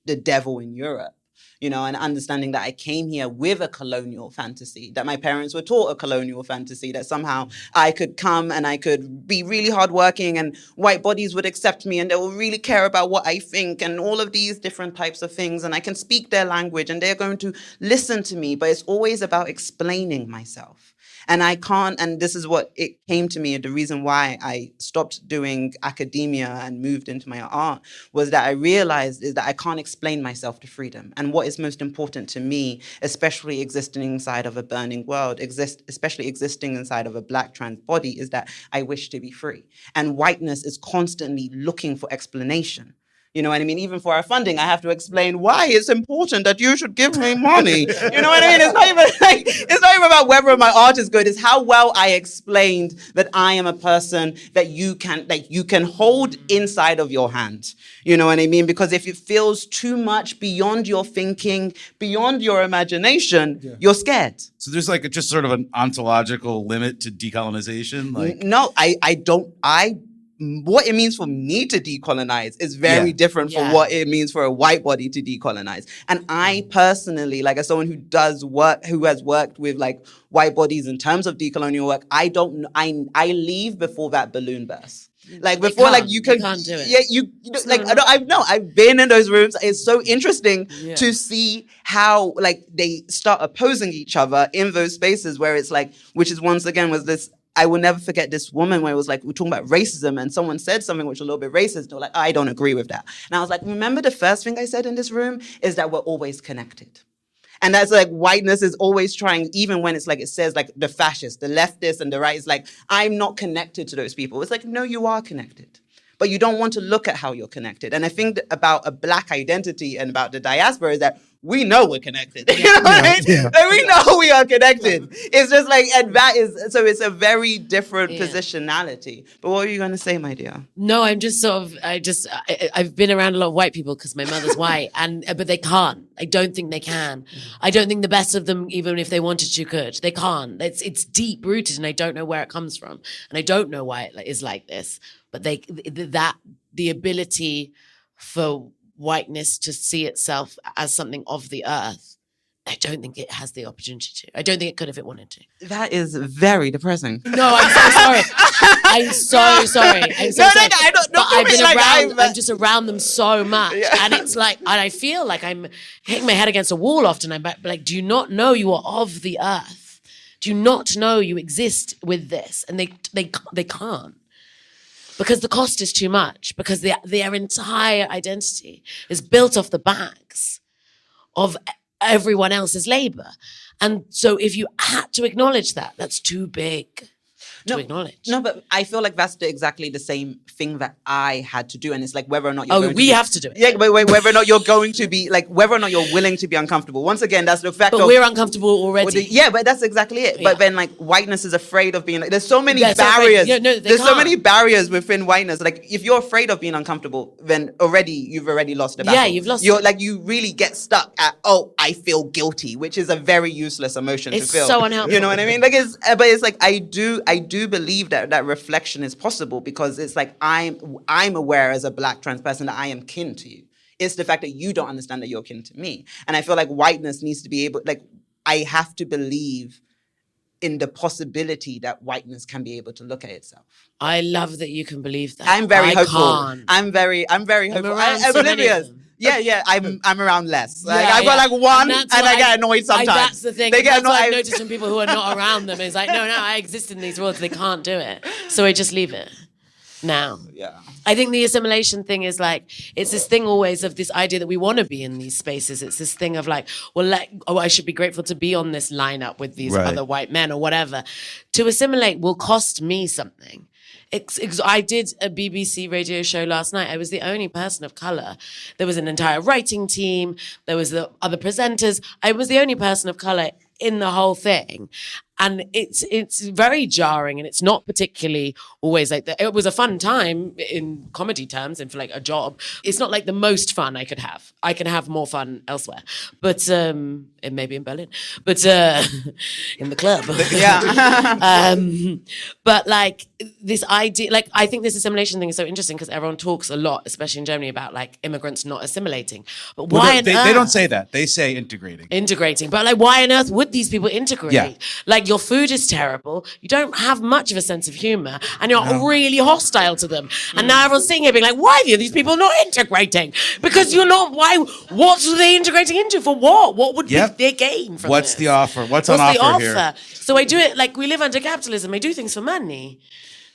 the devil in Europe. And understanding that I came here with a colonial fantasy, that my parents were taught a colonial fantasy, that somehow I could come and I could be really hardworking and white bodies would accept me and they will really care about what I think and all of these different types of things. And I can speak their language and they're going to listen to me, but it's always about explaining myself. And I can't, and this is what it came to me, the reason why I stopped doing academia and moved into my art, was that I realized is that I can't explain myself to freedom. And what is most important to me, especially existing inside of a burning world, especially existing inside of a Black trans body, is that I wish to be free. And whiteness is constantly looking for explanation. You know what I mean? Even for our funding, I have to explain why it's important that you should give me money. You know what I mean? It's not even about whether my art is good. It's how well I explained that I am a person that you can hold inside of your hand. You know what I mean? Because if it feels too much beyond your thinking, beyond your imagination, you're scared. So there's like just sort of an ontological limit to decolonization? No, I don't. What it means for me to decolonize is very different from what it means for a white body to decolonize. And I personally, like as someone who has worked with like white bodies in terms of decolonial work, I leave before that balloon bursts. Like before, like you can't do it. I've been in those rooms. It's so interesting to see how like they start opposing each other in those spaces where it's like, which is once again was this. I will never forget this woman where it was like, we're talking about racism and someone said something which was a little bit racist. They were like, I don't agree with that. And I was like, remember the first thing I said in this room is that we're always connected. And that's like whiteness is always trying, even when it's like, it says like the fascists, the leftists and the right is like, I'm not connected to those people. It's like, no, you are connected. But you don't want to look at how you're connected. And I think about a Black identity and about the diaspora is that we know we're connected. You know what I mean? Yeah. Like, we know we are connected. It's just like, and that is, so it's a very different positionality. But what are you going to say, my dear? No, I'm just sort of, I've been around a lot of white people because my mother's white, but they can't. I don't think they can. I don't think the best of them, even if they wanted to, could. They can't. It's deep rooted and I don't know where it comes from. And I don't know why it is like this. But the ability for whiteness to see itself as something of the earth, I don't think it has the opportunity to. I don't think it could if it wanted to. That is very depressing. No, I'm so sorry. I'm so sorry. I'm so sorry. I don't know. I've been around. I'm just around them so much, and it's like, and I feel like I'm hitting my head against a wall often. I'm like, do you not know you are of the earth? Do you not know you exist with this? And they can't. Because the cost is too much, because their entire identity is built off the backs of everyone else's labor. And so if you had to acknowledge that, that's too big. to acknowledge. No, but I feel like that's exactly the same thing that I had to do. And it's like whether or not you're we have to do it. Yeah, but whether or not you're going to be, like, whether or not you're willing to be uncomfortable. Once again, that's the fact But we're uncomfortable already. Yeah, but that's exactly it. Yeah. But then, like, whiteness is afraid of being, like, there's so many Yeah, so barriers. there's so many barriers within whiteness. Like, if you're afraid of being uncomfortable, then you've already lost the battle. Yeah, you've lost You're it. like, you really get stuck at, I feel guilty, which is a very useless emotion It's to feel. so unhelpful. You know what I mean? Like, but it's like, I do believe that reflection is possible, because it's like, I'm aware as a Black trans person that I am kin to you. It's the fact that you don't understand that you're kin to me. And I feel like whiteness needs to be able, like, I have to believe in the possibility that whiteness can be able to look at itself. I love that you can believe that. I'm very hopeful. Can't. I'm very hopeful. around I'm so many of oblivious. them. Yeah, I'm around less. Like, Yeah, I've got like one, that's and what I get annoyed sometimes. That's the thing. They get That's what I've annoyed. noticed from people who are not around them. It's like, no, I exist in these worlds. They can't do it. So I just leave it now. Yeah. I think the assimilation thing is like, it's this thing always of this idea that we want to be in these spaces. It's this thing of like, I should be grateful to be on this lineup with these other white men or whatever. To assimilate will cost me something. I did a BBC radio show last night. I was the only person of color. There was an entire writing team. There was the other presenters. I was the only person of color in the whole thing. And it's very jarring, and it's not particularly always like that. It was a fun time in comedy terms and for like a job. It's not like the most fun I could have. I can have more fun elsewhere, but it may be in Berlin, but in the club. Yeah. But like this idea, like I think this assimilation thing is so interesting because everyone talks a lot, especially in Germany, about like immigrants not assimilating. But why on they earth? don't say that. They say integrating. Integrating. But like, why on earth would these people integrate? Yeah. Like, your food is terrible. You don't have much of a sense of humor, and you're really hostile to them. And now everyone's sitting here being like, why are these people not integrating? Because you're not, why, what are they integrating into? For what? What would be their gain from What's this? the offer? What's on offer here? So I do it, like, we live under capitalism. I do things for money.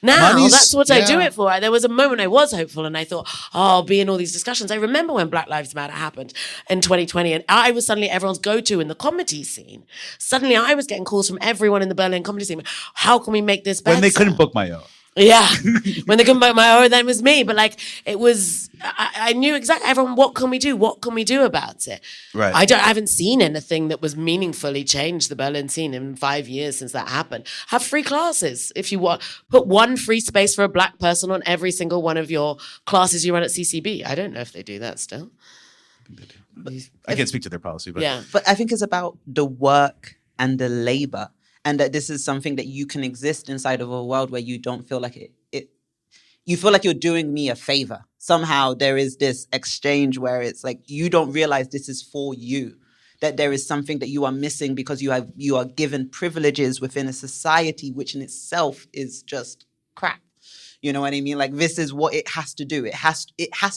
Now, that's what I do it for. There was a moment I was hopeful and I thought, I'll be in all these discussions. I remember when Black Lives Matter happened in 2020 and I was suddenly everyone's go-to in the comedy scene. Suddenly I was getting calls from everyone in the Berlin comedy scene. How can we make this better? When they couldn't book my own. Yeah, when they couldn't buy my own, then it was me. But like, it was, I knew exactly, everyone, what can we do? What can we do about it? Right. I haven't seen anything that was meaningfully changed the Berlin scene in 5 years since that happened. Have free classes if you want. Put one free space for a Black person on every single one of your classes you run at CCB. I don't know if they do that still. I can't speak to their policy, but Yeah. But I think it's about the work and the labor. And that this is something that you can exist inside of a world where you don't feel like you feel like you're doing me a favor. Somehow there is this exchange where it's like you don't realize this is for you, that there is something that you are missing because you are given privileges within a society which in itself is just crap. You know what I mean? Like, this is what it has to do. It has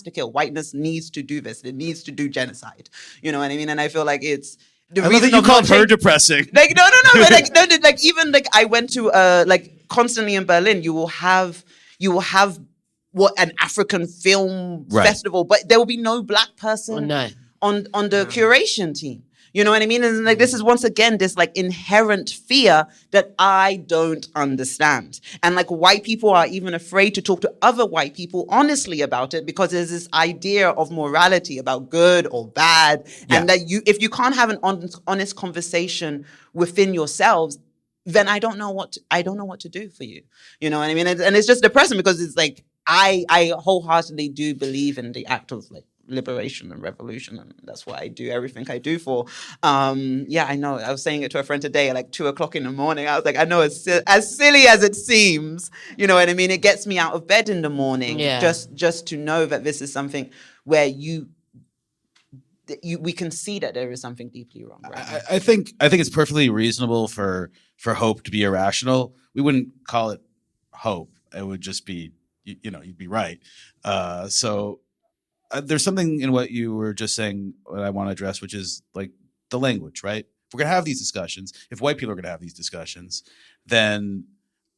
to kill. Whiteness needs to do this. It needs to do genocide. You know what I mean? And I feel like it's the I love that you called her depressing. Like no, but like no, like even like I went to like constantly in Berlin, you will have what an African film festival, but there will be no Black person on the curation team. You know what I mean? And like this is once again this like inherent fear that I don't understand. And like white people are even afraid to talk to other white people honestly about it because there's this idea of morality about good or bad. Yeah. And that if you can't have an honest conversation within yourselves, then I don't know what to do for you. You know what I mean? And it's just depressing because it's like I wholeheartedly do believe in the act of like liberation and revolution, and that's what I do everything I do for. Yeah, I know. I was saying it to a friend today at like 2:00 in the morning. I was like, I know it's as silly as it seems. You know what I mean? It gets me out of bed in the morning just to know that this is something where we can see that there is something deeply wrong. Right? I think it's perfectly reasonable for hope to be irrational. We wouldn't call it hope. It would just be, you'd be right. So there's something in what you were just saying that I want to address, which is like the language, right? If we're going to have these discussions, if white people are going to have these discussions, then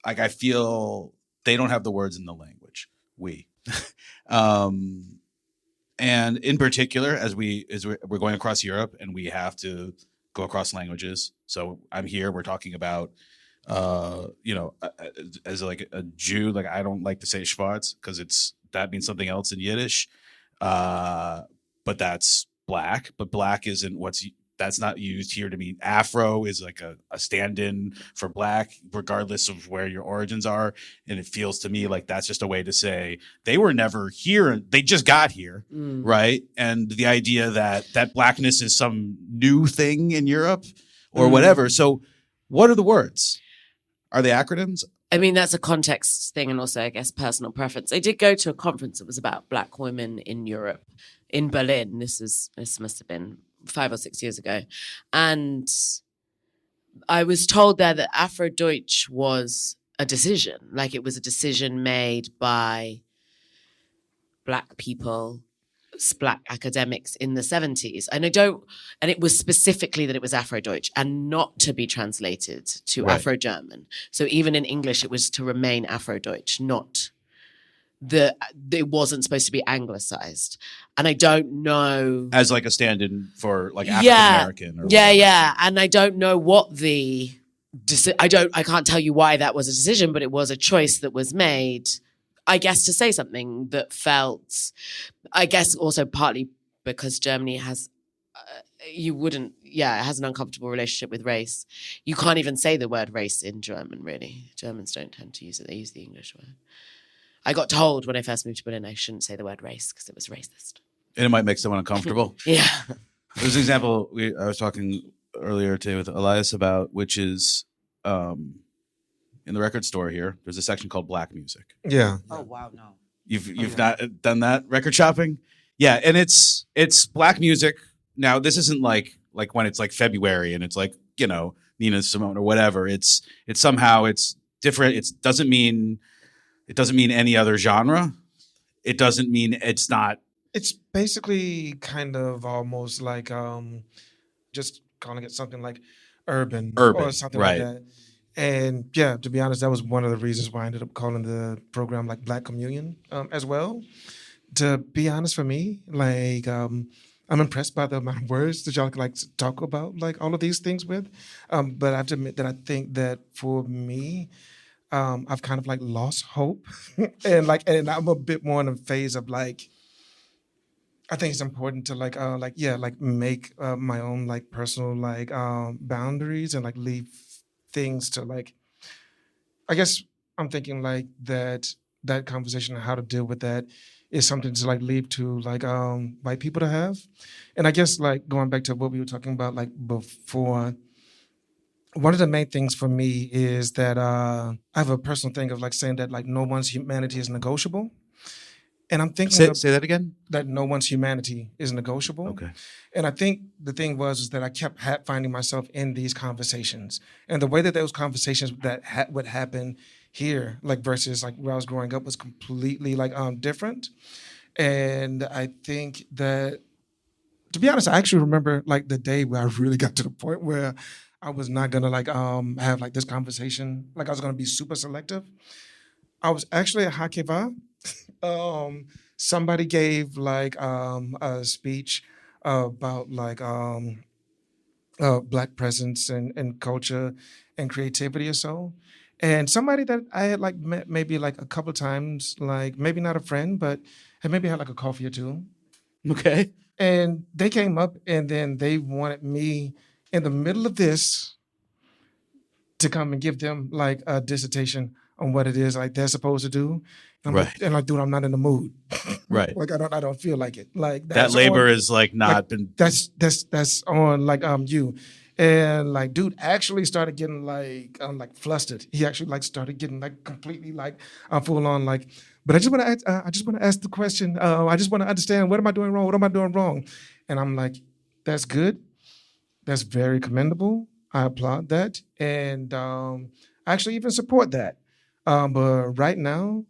like I feel they don't have the words in the language. And in particular, as we're going across Europe and we have to go across languages. So I'm here, we're talking about as like a Jew, like I don't like to say schwarz because that means something else in Yiddish. But that's black. But black isn't that's not used here to mean Afro is like a stand-in for black, regardless of where your origins are. And it feels to me like that's just a way to say they were never here. They just got here. Right. And the idea that blackness is some new thing in Europe or whatever. So what are the words? Are they acronyms? I mean, that's a context thing and also, I guess, personal preference. I did go to a conference that was about Black women in Europe, in Berlin. This must have been 5 or 6 years ago. And I was told there that Afro-Deutsch was a decision. Like it was a decision made by Black people, Black academics in the 70s. And it was specifically that it was Afro-Deutsch and not to be translated to Afro-German. So even in English, it was to remain Afro-Deutsch, not it wasn't supposed to be anglicized. And I don't know. As like a stand-in for like African-American. Yeah. And I don't know what I can't tell you why that was a decision, but it was a choice that was made, I guess, to say something that felt, I guess also partly because Germany has, it has an uncomfortable relationship with race. You can't even say the word race in German, really. Germans don't tend to use it. They use the English word. I got told when I first moved to Berlin I shouldn't say the word race because it was racist. And it might make someone uncomfortable. Yeah. There's an example I was talking earlier today with Eiliyas about, which is in the record store here, there's a section called Black Music. Yeah. Oh wow, no. You've not done that record shopping? Yeah, and it's Black music. Now this isn't like when it's like February and it's like, Nina Simone or whatever. It's different. It doesn't mean any other genre. It doesn't mean it's not. It's basically kind of almost like just calling it something like urban or something like that. And yeah, to be honest, that was one of the reasons why I ended up calling the program like Black Communion as well. To be honest, for me, like I'm impressed by the amount of words that y'all can like talk about like all of these things with. But I have to admit that I think that for me, I've kind of like lost hope and I'm a bit more in a phase of like, I think it's important to make my own like personal like boundaries and like leave things to like, I guess I'm thinking like that conversation and how to deal with that is something to like leave to like white people to have. And I guess like going back to what we were talking about like before, one of the main things for me is that I have a personal thing of like saying that like no one's humanity is negotiable. And I'm thinking say that again. That no one's humanity is negotiable. Okay. And I think the thing was that I kept finding myself in these conversations, and the way that those conversations that would happen here, like versus like where I was growing up, was completely like different. And I think that, to be honest, I actually remember like the day where I really got to the point where I was not gonna like have like this conversation. Like I was gonna be super selective. I was actually at Hakeva. Somebody gave like a speech about like Black presence and culture and creativity or so. And somebody that I had like met maybe like a couple of times, like maybe not a friend, but had maybe had like a coffee or two. Okay. And they came up and then they wanted me in the middle of this to come and give them like a dissertation on what it is like they're supposed to do. And I'm like, dude, I'm not in the mood. Right. Like I don't feel like it. Like that labor is like not been. That's on like you, and like dude actually started getting like flustered. He actually like started getting like completely like full on like. But I just want to ask the question. I just want to understand, what am I doing wrong? What am I doing wrong? And I'm like, that's good. That's very commendable. I applaud that, and I actually even support that. But right now,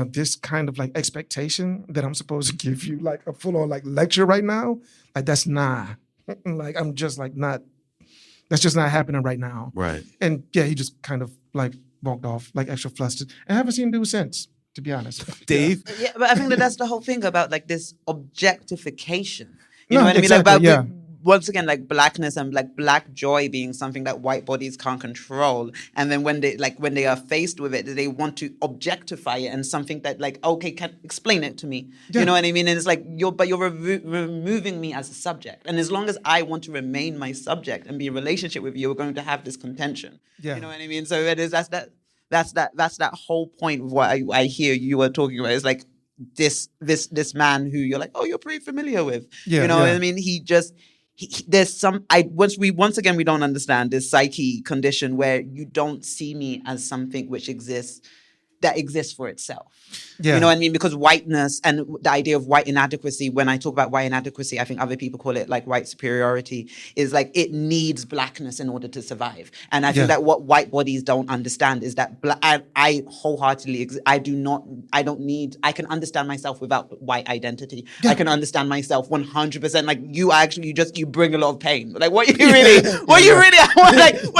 this kind of like expectation that I'm supposed to give you like a full on like lecture right now, like that's not like I'm just like not. That's just not happening right now. Right. And yeah, he just kind of like walked off like extra flustered. I haven't seen him do since, to be honest. Dave? Yeah, but I think that's the whole thing about like this objectification. You know what I mean? Like about once again, like blackness and like black joy being something that white bodies can't control. And then when they are faced with it, they want to objectify it and something that like, okay, can explain it to me. Yeah. You know what I mean? And it's like, you're removing me as a subject. And as long as I want to remain my subject and be in relationship with you, we're going to have this contention. Yeah. You know what I mean? So it is, that's that whole point of what I hear you were talking about. It's like this man who you're like, oh, you're pretty familiar with. Yeah, you know yeah. what I mean? There's some, once again, we don't understand this psyche condition where you don't see me as something which exists for itself. Yeah. You know what I mean? Because whiteness and the idea of white inadequacy, when I talk about white inadequacy, I think other people call it like white superiority, is like it needs blackness in order to survive. And I think that what white bodies don't understand is that I wholeheartedly, I can understand myself without white identity. Yeah. I can understand myself 100%. Like you bring a lot of pain. Like what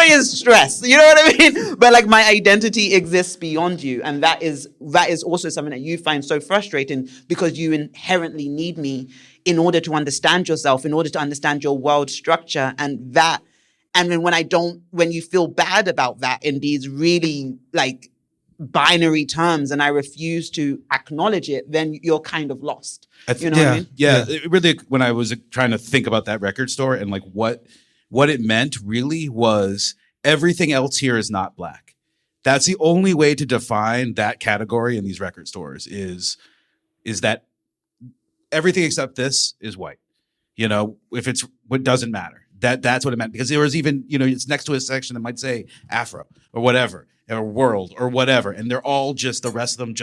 is stress? You know what I mean? But like my identity exists beyond you. And that is also something that you find so frustrating because you inherently need me in order to understand yourself, in order to understand your world structure. And then when you feel bad about that in these really like binary terms and I refuse to acknowledge it, then you're kind of lost. You know what I mean? Yeah. It really, when I was trying to think about that record store and like what it meant really was everything else here is not black. That's the only way to define that category in these record stores is that everything except this is white. You know, if it's what doesn't matter. That's what it meant. Because there was even, you know, it's next to a section that might say Afro or whatever, or world or whatever. And they're all just, the rest of them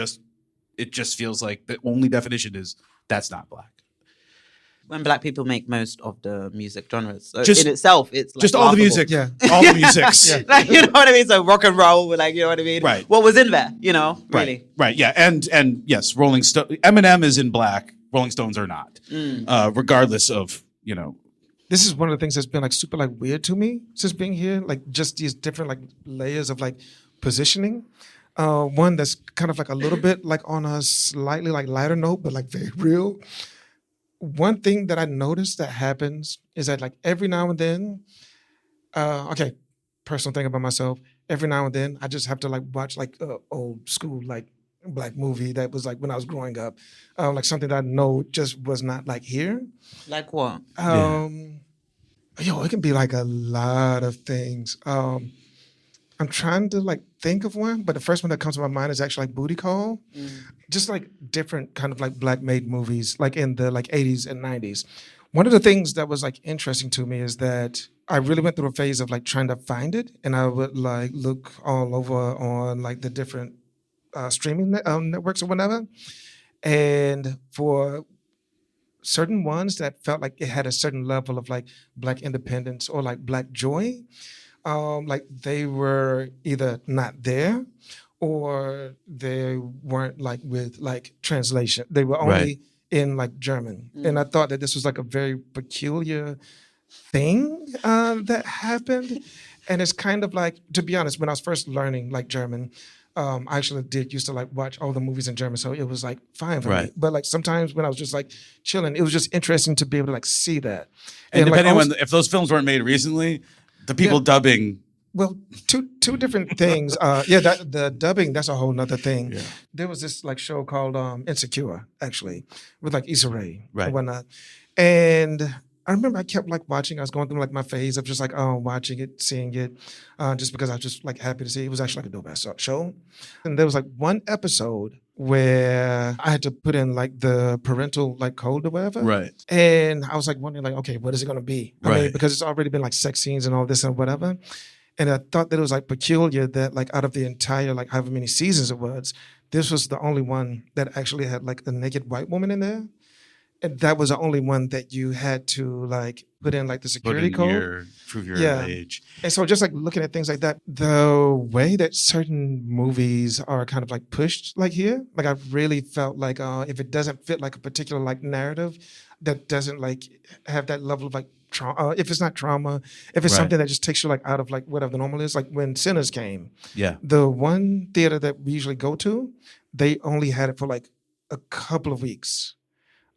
it just feels like the only definition is that's not black. When black people make most of the music genres. So Just- in itself, it's like Just all the music. Yeah. All the musics. Yeah. like, you know what I mean? So rock and roll, like, you know what I mean? Right. What was in there, you know, really. Right. Yeah. And yes, Rolling Stone, Eminem is in black. Rolling Stones are not. Regardless of, you know. This is one of the things that's been like super like weird to me since being here. Like just these different like layers of like positioning. One that's kind of like a little bit like on a slightly like lighter note, but like very real. One thing that I noticed that happens is that like every now and then, personal thing about myself, every now and then I just have to like watch like old school like black movie that was like when I was growing up, like something that I know just was not like here. Like what? It can be like a lot of things. I'm trying to like think of one, but the first one that comes to my mind is actually like Booty Call. Just like different kind of like black made movies, like in the like 80s and 90s. One of the things that was like interesting to me is that I really went through a phase of like trying to find it, and I would like look all over on like the different streaming networks or whatever. And for certain ones that felt like it had a certain level of like black independence or like black joy, like they were either not there or they weren't like with like translation. They were only in like German. And I thought that this was like a very peculiar thing that happened. And it's kind of like, to be honest, when I was first learning like German, I actually used to like watch all the movies in German. So it was like fine for me. But like sometimes when I was just like chilling, it was just interesting to be able to like see that. And depending like, on if those films weren't made recently, the people dubbing. Well, two different things. The dubbing, that's a whole nother thing. Yeah. There was this like show called Insecure, actually, with like Issa Rae and Right. whatnot. And I remember I kept like watching. I was going through like my phase of just like watching it, seeing it, just because I was just like happy to see it. It was actually like a dope ass show. And there was like one episode where I had to put in like the parental like code or whatever. Right. And I was like wondering like, okay, what is it going to be? I mean, because it's already been like sex scenes and all this and whatever. And I thought that it was like peculiar that like out of the entire like however many seasons it was, this was the only one that actually had like a naked white woman in there. And that was the only one that you had to like put in like the security code. Prove your age. And so just like looking at things like that, the way that certain movies are kind of like pushed like here, like I really felt like if it doesn't fit like a particular like narrative that doesn't like have that level of like trauma, if it's not trauma, if it's something that just takes you like out of like whatever the normal is, like when Sinners came, the one theater that we usually go to, they only had it for like a couple of weeks.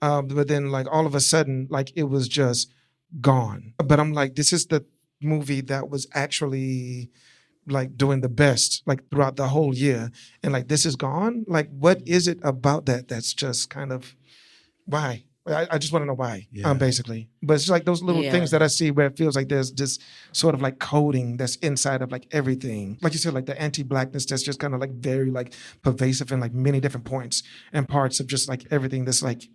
But then like all of a sudden, like it was just gone. But I'm like, this is the movie that was actually like doing the best like throughout the whole year, and like this is gone. Like, what is it about that that's just kind of why? I just want to know why, basically. But it's like those little things that I see where it feels like there's this sort of like coding that's inside of like everything. Like you said, like the anti-Blackness that's just kind of like very like pervasive in like many different points and parts of just like everything that's like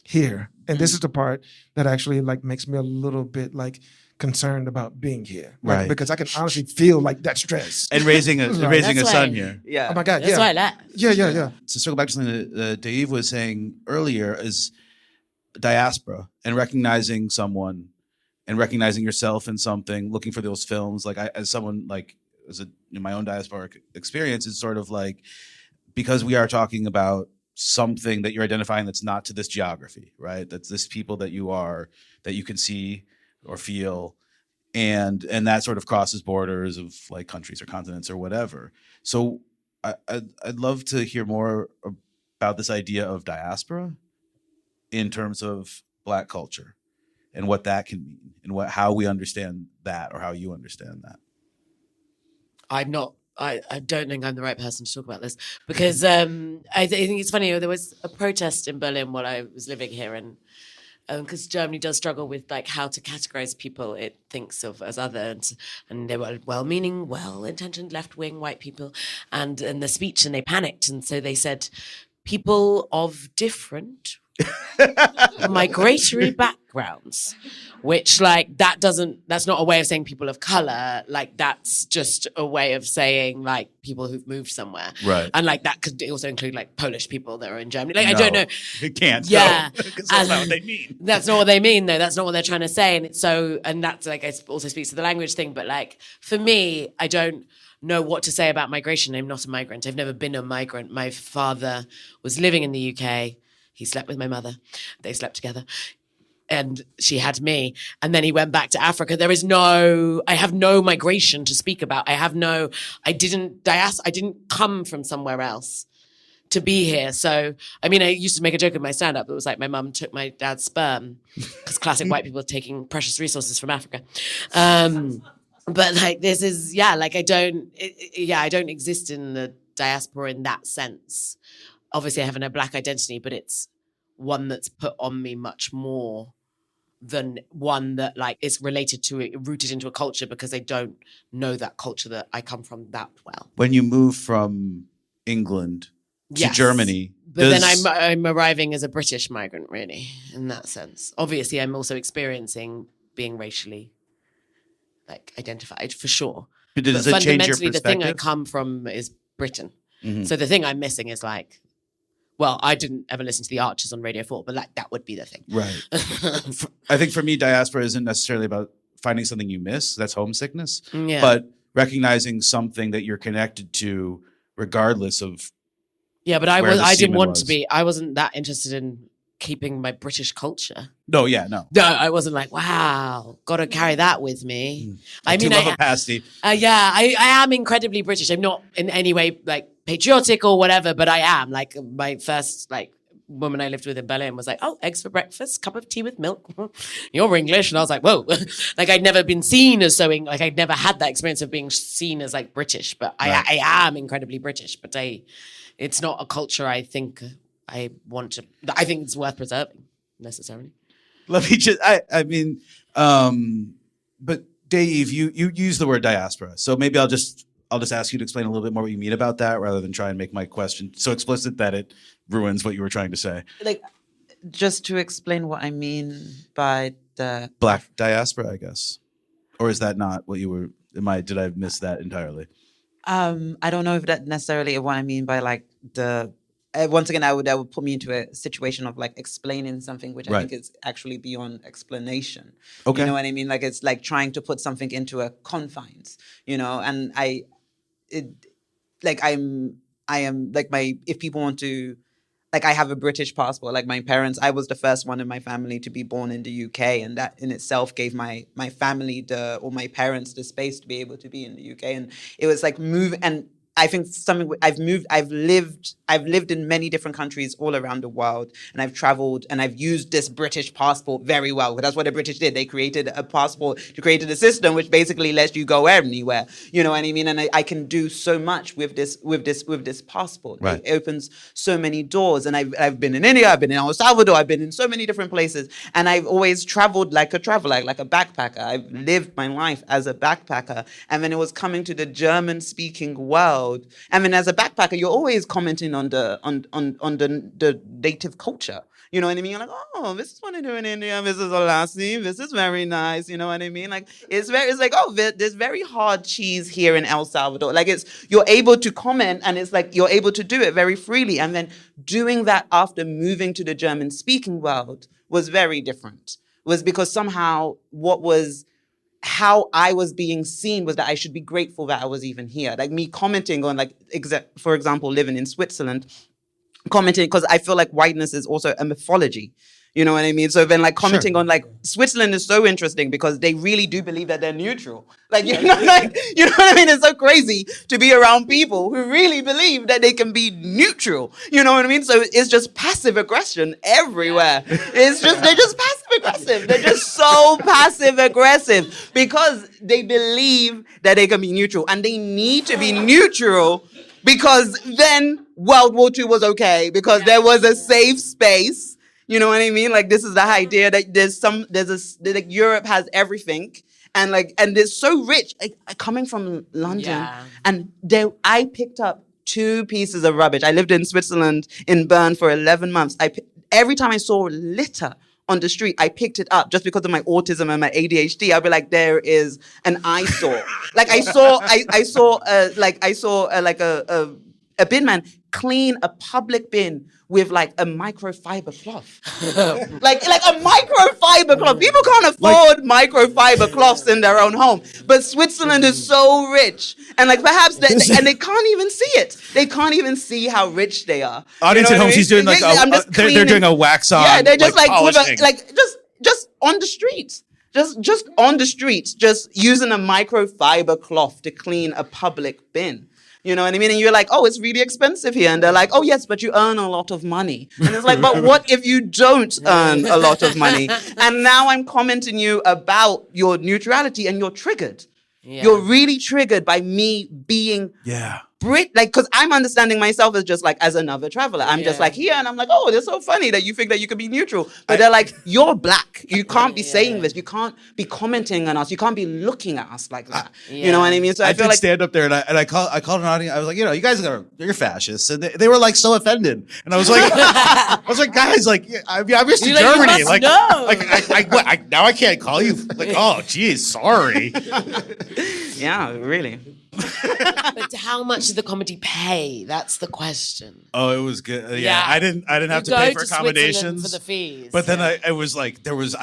here. And this is the part that actually like makes me a little bit like concerned about being here. Like, Right. because I can honestly feel like that stress. And raising a That's son why- here. Yeah. Oh my God, That's why I left. Yeah. To circle back to something that Dave was saying earlier is diaspora and recognizing someone and recognizing yourself in something, looking for those films. Like as someone like in my own diasporic experience, is sort of like, because we are talking about something that you're identifying that's not to this geography, right? That's this people that you are, that you can see or feel, and that sort of crosses borders of like countries or continents or whatever. So I'd love to hear more about this idea of diaspora in terms of Black culture and what that can mean and how we understand that, or how you understand that. I don't think I'm the right person to talk about this because I think it's funny. There was a protest in Berlin while I was living here, and because Germany does struggle with like how to categorize people it thinks of as other, and they were well-meaning, well-intentioned left-wing white people, and in the speech, and they panicked, and so they said people of different migratory backgrounds, which like that's not a way of saying people of color, like that's just a way of saying like people who've moved somewhere, Right. and like that could also include like Polish people that are in Germany, like I don't know. It can't. Yeah. Because that's not what they mean. That's not what they mean, though. That's not what they're trying to say. And it's so, and that's like, it also speaks to the language thing. But like, for me, I don't know what to say about migration. I'm not a migrant. I've never been a migrant. My father was living in the UK. He slept with my mother. They slept together. And she had me. And then he went back to Africa. I have no migration to speak about. I didn't come from somewhere else to be here. So, I mean, I used to make a joke in my stand-up. It was like my mum took my dad's sperm, because classic white people taking precious resources from Africa. But like, this is, like, I don't exist in the diaspora in that sense. Obviously, I have a Black identity, but it's one that's put on me much more than one that like is rooted into a culture, because I don't know that culture that I come from that well. When you move from England to Germany, but then I'm arriving as a British migrant, really, in that sense. Obviously, I'm also experiencing being racially like identified for sure. But does it change your fundamentally, the thing I perspective? come from is Britain. Mhm. So the thing I'm missing is like, well, I didn't ever listen to the Archers on Radio 4, but like that would be the thing. Right. I think for me, diaspora isn't necessarily about finding something you miss. That's homesickness. Yeah. But recognizing something that you're connected to, regardless of. Yeah, but where the I didn't semen want was. to be. I wasn't that interested in keeping my British culture. No, yeah, no. No, I wasn't like, wow, got to carry that with me. I mean, love a pasty. I am incredibly British. I'm not in any way like patriotic or whatever, but I am. Like my first like woman I lived with in Berlin was like, oh, eggs for breakfast, cup of tea with milk. You're English. And I was like, whoa. Like I'd never been seen as so, like I'd never had that experience of being seen as like British, but Right. I am incredibly British, but it's not a culture I think I think it's worth preserving necessarily. Let me just, but Dave, you use the word diaspora. So maybe I'll just ask you to explain a little bit more what you mean about that, rather than try and make my question so explicit that it ruins what you were trying to say. Like, just to explain what I mean by the Black diaspora, I guess. Or is that not what you were, did I miss that entirely? I don't know if that necessarily is what I mean by like the. Once again, that would put me into a situation of like explaining something, which I Right. think is actually beyond explanation. Okay. You know what I mean? Like it's like trying to put something into a confines. You know, and I am like if people want to. Like I have a British passport. Like my parents, I was the first one in my family to be born in the UK, and that in itself gave my family my parents the space to be able to be in the UK. And it was like I think I've lived in many different countries all around the world, and I've traveled and I've used this British passport very well. That's what the British did. They created a passport, they created a system which basically lets you go anywhere. You know what I mean? And I can do so much with this passport. Right. It opens so many doors. And I've been in India, I've been in El Salvador, I've been in so many different places, and I've always traveled like a traveler, like a backpacker. I've lived my life as a backpacker, and then it was coming to the German-speaking world. I mean, as a backpacker, you're always commenting on the native culture. You know what I mean? You're like, oh, this is what they do in India. This is a lassi. This is very nice. You know what I mean? Like, it's like, oh, there's very hard cheese here in El Salvador. Like, you're able to comment, and it's like you're able to do it very freely. And then doing that after moving to the German-speaking world was very different. Was because somehow how I was being seen was that I should be grateful that I was even here. Like me commenting on, like, for example, living in Switzerland, commenting, because I feel like whiteness is also a mythology. You know what I mean? So then, like, commenting on, like, Switzerland is so interesting because they really do believe that they're neutral. Like, you know what I mean? It's so crazy to be around people who really believe that they can be neutral. You know what I mean? So it's just passive aggression everywhere. They're just passive aggressive. They're just so passive aggressive because they believe that they can be neutral, and they need to be neutral because then World War II was okay because there was a safe space. You know what I mean? Like, this is the idea that Europe has everything, and they're so rich. Coming from London, and I picked up 2 pieces of rubbish. I lived in Switzerland in Bern for 11 months. Every time I saw litter on the street, I picked it up just because of my autism and my ADHD. I'd be like, there is an eyesore. Like I saw a bin man clean a public bin with like a microfiber cloth. like a microfiber cloth. People can't afford microfiber cloths in their own home. But Switzerland is so rich. And like perhaps and they can't even see it. They can't even see how rich they are. Audience at home, she's doing like they're doing a wax on. Yeah, they're just like polishing. just on the streets. Just on the streets, just using a microfiber cloth to clean a public bin. You know what I mean? And you're like, oh, it's really expensive here. And they're like, oh, yes, but you earn a lot of money. And it's like, but what if you don't earn a lot of money? And now I'm commenting you about your neutrality, and you're triggered. Yeah. You're really triggered by me being because I'm understanding myself as just like as another traveler. I'm just like here, and I'm like, oh, it's so funny that you think that you could be neutral. But they're like, you're black. You can't be saying this. You can't be commenting on us. You can't be looking at us like that. You know what I mean? So I feel like stand up there and I called an audience. I was like, you guys you're fascists, and they were like so offended. And I was like, guys, like I'm used to Germany. Like, now I can't call you. Like, oh, geez, sorry. Yeah, really. But how much did the comedy pay? That's the question. Oh, it was good. Yeah. I didn't have to pay for accommodations for the fees. But then I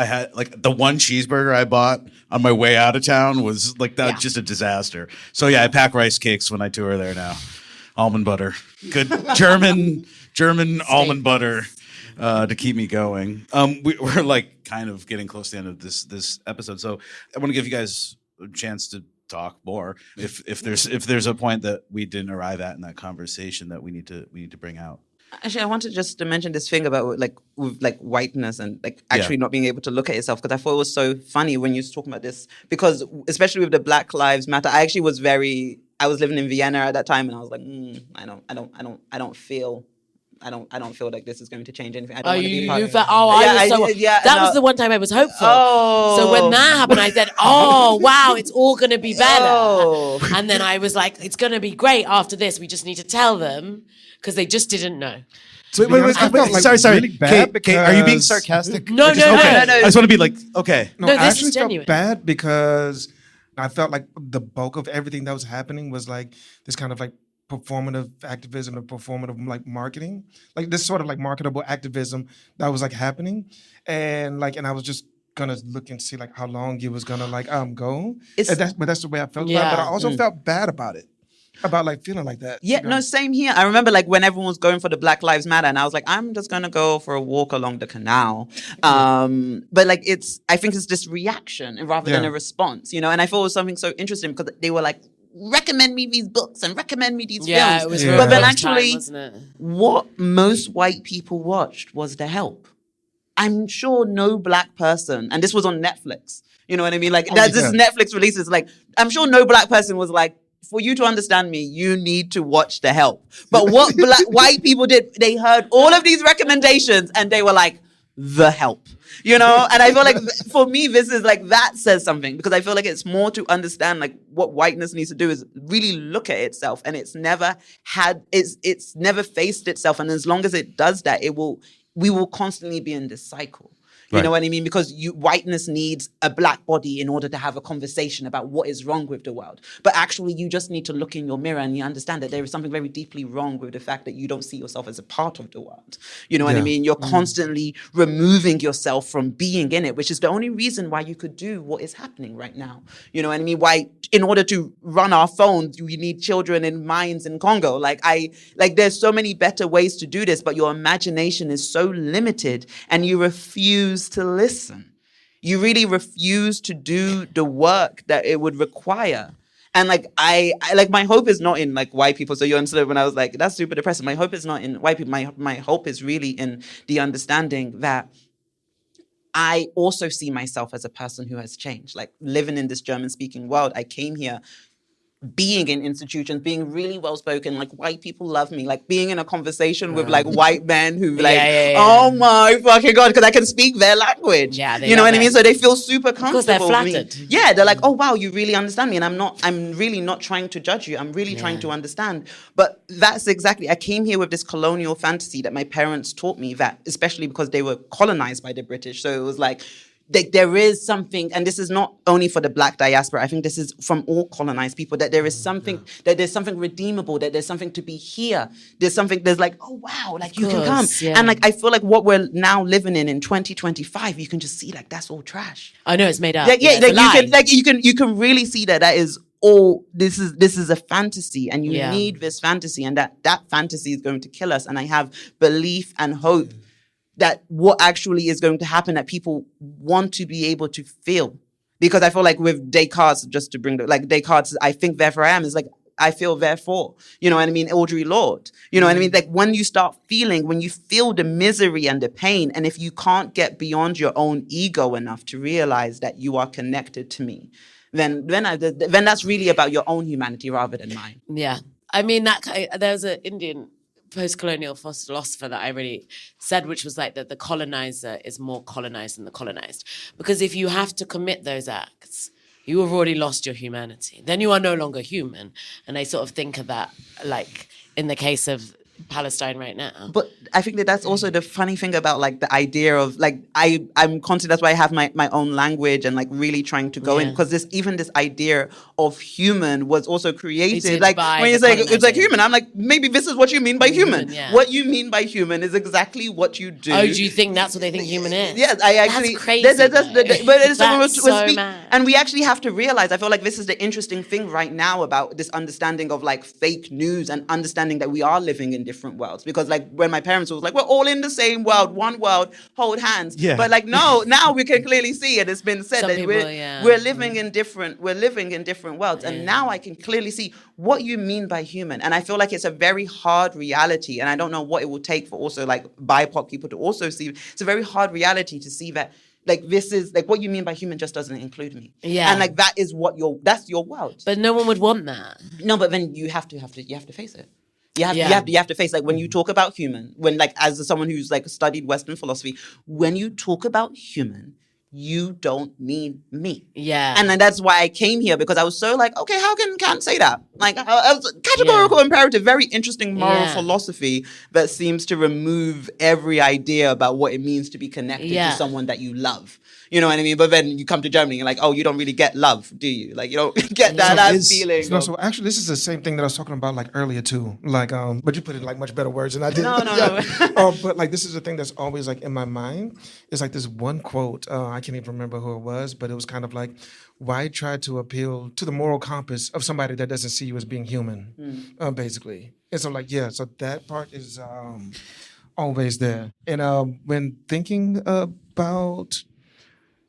had like the one cheeseburger I bought on my way out of town was like that just a disaster. So I pack rice cakes when I tour there now. Almond butter. Good German almond butter to keep me going. We're like kind of getting close to the end of this episode. So I want to give you guys a chance to talk more if there's a point that we didn't arrive at in that conversation that we need to bring out. Actually, I wanted just to mention this thing about with whiteness and like actually not being able to look at yourself, because I thought it was so funny when you was talking about this, because especially with the Black Lives Matter, I was living in Vienna at that time, and I was like, I don't feel like this is going to change anything. I don't want to be part of it. That was the one time I was hopeful. Oh. So when that happened, I said, oh, wow, it's all going to be better. Oh. And then I was like, it's going to be great after this. We just need to tell them, because they just didn't know. So wait, sorry. Really bad Kate, are you being sarcastic? No. I just want to be like, okay. No, I this actually is genuine. felt bad because I felt like the bulk of everything that was happening was like this kind of like performative activism or performative like marketing, like this sort of like marketable activism that was like happening, and I was just gonna look and see like how long it was gonna like go. But that's the way I felt about it. But I also felt bad about it, about like feeling like that. Yeah, no, same here. I remember like when everyone was going for the Black Lives Matter, and I was like, I'm just gonna go for a walk along the canal. But like I think it's this reaction rather than a response, and I thought it was something so interesting because they were like, recommend me these books and recommend me these Yeah, films. it was Yeah. real But then rough actually, time, wasn't it? what most white people watched was The Help. I'm sure no black person, and this was on Netflix. You know what I mean? Like this is Netflix releases. Like I'm sure no black person was like, for you to understand me, you need to watch The Help. But what white people did, they heard all of these recommendations and they were like, The Help. You know, and I feel like for me, this is like that says something, because I feel like it's more to understand like what whiteness needs to do is really look at itself, and it's never faced itself, and as long as it does that, we will constantly be in this cycle. You Right. know what I mean? Because whiteness needs a black body in order to have a conversation about what is wrong with the world. But actually, you just need to look in your mirror and you understand that there is something very deeply wrong with the fact that you don't see yourself as a part of the world. You know what I mean? You're constantly removing yourself from being in it, which is the only reason why you could do what is happening right now. You know what I mean? Why, in order to run our phones, we need children in mines in Congo. Like there's so many better ways to do this, but your imagination is so limited and you refuse to listen. You really refuse to do the work that it would require. And like I like, my hope is not in like white people. So you understood when I was like, that's super depressing. My hope is not in white people. My hope is really in the understanding that I also see myself as a person who has changed. Like living in this German speaking world, I came here being in institutions, being really well spoken, like white people love me, like being in a conversation with like white men who like, oh my fucking God, because I can speak their language. Yeah, you know what I mean? So they feel super comfortable they're with me. flattered. Yeah, they're like, oh wow, you really understand me. And I'm really not trying to judge you. I'm really trying to understand. But that's exactly, I came here with this colonial fantasy that my parents taught me, that especially because they were colonized by the British. So it was like, there is something, and this is not only for the black diaspora, I think this is from all colonized people, that there is something, that there's something redeemable, that there's something to be here. There's like, oh wow, like you can come. Yeah. And like, I feel like what we're now living in 2025, you can just see like, that's all trash. I know it's made up. Like, It's a lie. you can really see that is all, this is a fantasy, and you need this fantasy, and that fantasy is going to kill us. And I have belief and hope that what actually is going to happen, that people want to be able to feel. Because I feel like with Descartes, just to bring like Descartes, I think therefore I am, is like, I feel therefore, you know what I mean? Audre Lorde, you know what I mean? Like when you start feeling, when you feel the misery and the pain, and if you can't get beyond your own ego enough to realize that you are connected to me, then that's really about your own humanity rather than mine. Yeah. I mean, there was an Indian post-colonial philosopher that I really said, which was like that the colonizer is more colonized than the colonized. Because if you have to commit those acts, you have already lost your humanity. Then you are no longer human. And I sort of think of that like in the case of Palestine right now. But I think that's also the funny thing about like the idea of like, I'm constantly, that's why I have my own language and like really trying to go in, because this idea of human was also created like when you say it's like human, I'm like, maybe this is what you mean by human. What you mean by human is exactly what you do. Oh, do you think that's what they think human is? Yes, I actually. That's crazy. But it's so mad. And we actually have to realize, I feel like this is the interesting thing right now about this understanding of like fake news and understanding that we are living in different worlds. Because like when my parents was like, we're all in the same world, one world, hold hands. Yeah. But like no, now we can clearly see it. It's been said that we're living in different worlds. And now I can clearly see what you mean by human. And I feel like it's a very hard reality. And I don't know what it will take for also like BIPOC people to also see. It's a very hard reality to see that like this is like what you mean by human just doesn't include me. Yeah. And like that is that's your world. But no one would want that. No, but then you have to face it. You have to face like when you talk about human, when like as someone who's like studied Western philosophy, when you talk about human, you don't mean me. Yeah. And then that's why I came here, because I was so like, okay, how can Kant say that? Like, I was categorical imperative, very interesting moral philosophy that seems to remove every idea about what it means to be connected to someone that you love. You know what I mean? But then you come to Germany and like, oh, you don't really get love, do you? Like, you don't get that feeling. No, so actually, this is the same thing that I was talking about like earlier too. Like, but you put it in like much better words than I did. No. But like, this is the thing that's always like in my mind. It's like this one quote. I can't even remember who it was, but it was kind of like, why try to appeal to the moral compass of somebody that doesn't see you as being human, basically. And so like, so that part is always there. And when thinking about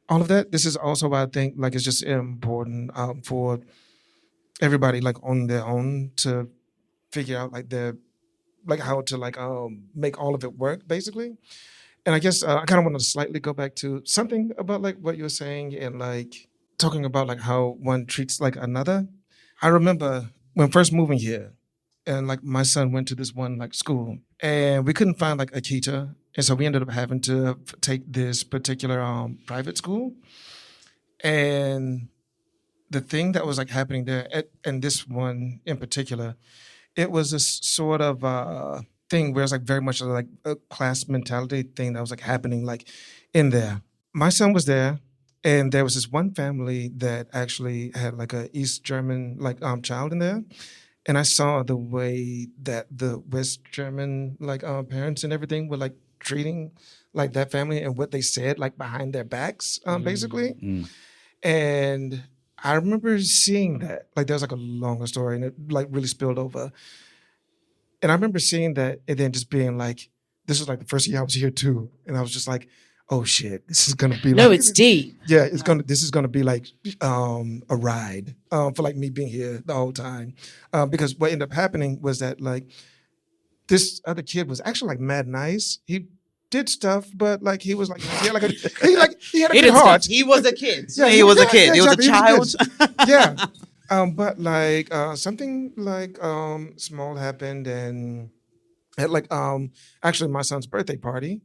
all of that, this is also why I think like it's just important for everybody like on their own to figure out like their like how to like make all of it work basically. And I guess I kind of want to slightly go back to something about like what you were saying and like talking about like how one treats like another. I remember when first moving here and like my son went to this one like school and we couldn't find like a teacher. And so we ended up having to take this particular private school. And the thing that was like happening there and this one in particular, it was a sort of thing where it's like very much like a class mentality thing that was like happening like in there. My son was there, and there was this one family that actually had like a East German like child in there, and I saw the way that the West German like parents and everything were like treating like that family and what they said like behind their backs basically. And I remember seeing that like there was like a longer story and it like really spilled over. And I remember seeing that and then just being like, this was like the first year I was here too. And I was just like, oh shit, this is gonna be like. No, it's deep. Yeah, this is gonna be like a ride for like me being here the whole time. Because what ended up happening was that like this other kid was actually like mad nice. He did stuff, but like he was like he had a good heart. He was a kid. Yeah, he was a kid. Yeah, he was a exactly. child. Yeah. But like something like small happened and at like actually my son's birthday party.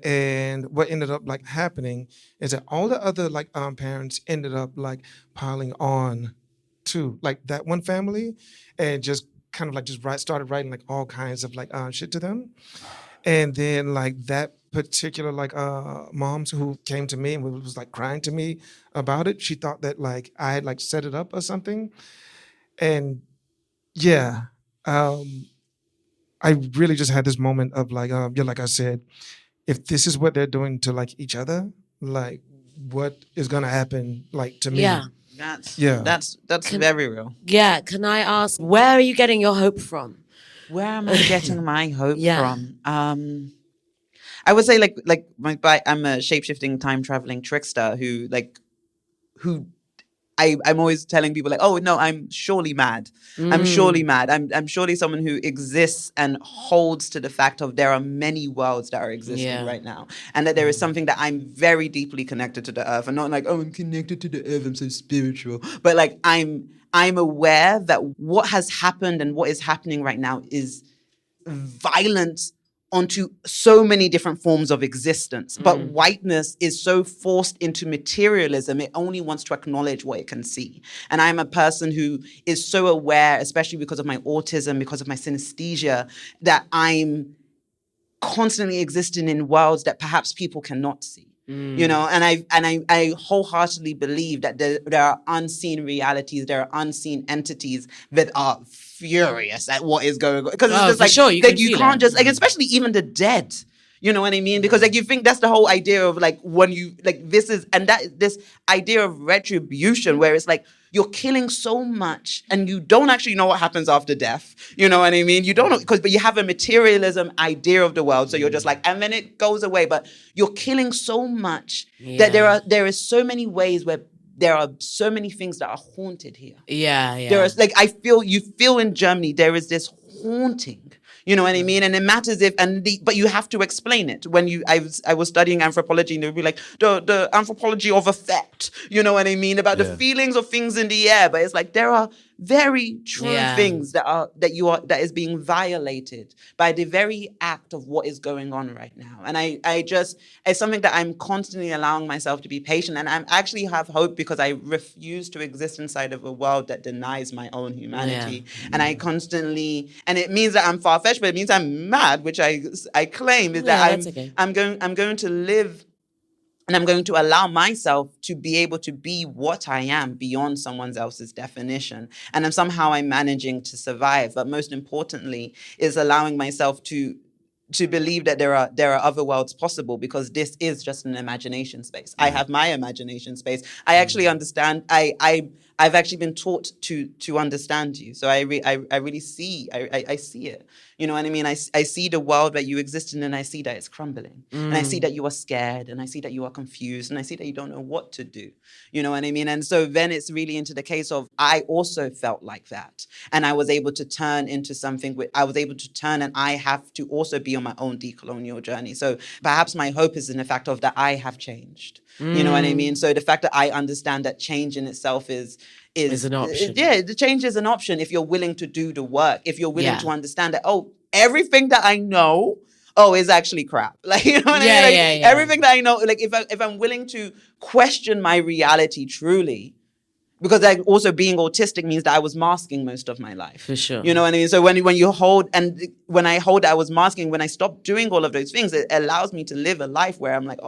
And what ended up like happening is that all the other like parents ended up like piling on to like that one family and just kind of like just started writing like all kinds of like shit to them. And then like that particular like moms who came to me and was like crying to me about it, she thought that like I had like set it up or something. And yeah, I really just had this moment of like like I said, if this is what they're doing to like each other, like what is gonna happen like to me? Yeah. That's very real. Yeah. Can I ask, where are you getting your hope from? Where am I getting my hope Yeah. from? I would say I'm a shape-shifting, time-traveling trickster who I'm always telling people like, oh no, I'm surely mad. I'm surely mad. I'm surely someone who exists and holds to the fact of there are many worlds that are existing right now. And that there is something that I'm very deeply connected to the earth. And not like, oh, I'm connected to the earth, I'm so spiritual. But like I'm aware that what has happened and what is happening right now is violent onto so many different forms of existence. But whiteness is so forced into materialism, it only wants to acknowledge what it can see. And I'm a person who is so aware, especially because of my autism, because of my synesthesia, that I'm constantly existing in worlds that perhaps people cannot see. You know, and I wholeheartedly believe that there are unseen realities, there are unseen entities that are furious at what is going on. Because it's just like, sure, you can't just, like, especially even the dead. You know what I mean? Because like you think that's the whole idea of like when you like this idea of retribution where it's like you're killing so much and you don't actually know what happens after death. You know what I mean? You don't know but you have a materialism idea of the world, so you're just like, and then it goes away. But you're killing so much that there is so many ways where there are so many things that are haunted here. Yeah. There is like you feel in Germany there is this haunting. You know what I mean? And it matters but you have to explain it. When I was studying anthropology and they would be like, the anthropology of effect, you know what I mean? About the feelings of things in the air. But it's like, there are very true things that is being violated by the very act of what is going on right now. And it's something that I'm constantly allowing myself to be patient. And I actually have hope because I refuse to exist inside of a world that denies my own humanity. And I constantly, and it means that I'm far-fetched, but it means I'm mad, which I claim is that I'm going to live. And I'm going to allow myself to be able to be what I am beyond someone else's definition. And I'm managing to survive. But most importantly is allowing myself to believe that there are other worlds possible, because this is just an imagination space. I have my imagination space. I actually understand. I've actually been taught to understand you. So I really see, I see it. You know what I mean? I see the world that you exist in, and I see that it's crumbling. And I see that you are scared, and I see that you are confused, and I see that you don't know what to do. You know what I mean? And so then it's really into the case of, I also felt like that. And I was able to turn into something, and I have to also be on my own decolonial journey. So perhaps my hope is in the fact of that I have changed. You know what I mean? So the fact that I understand that change in itself is an option. Yeah, the change is an option if you're willing to do the work, if you're willing to understand that, everything that I know, is actually crap. Like, you know what I mean? Like, everything that I know, like if I'm willing to question my reality truly, because also being autistic means that I was masking most of my life. For sure. You know what I mean? So when you hold, and when I hold, I was masking, when I stopped doing all of those things, it allows me to live a life where I'm like,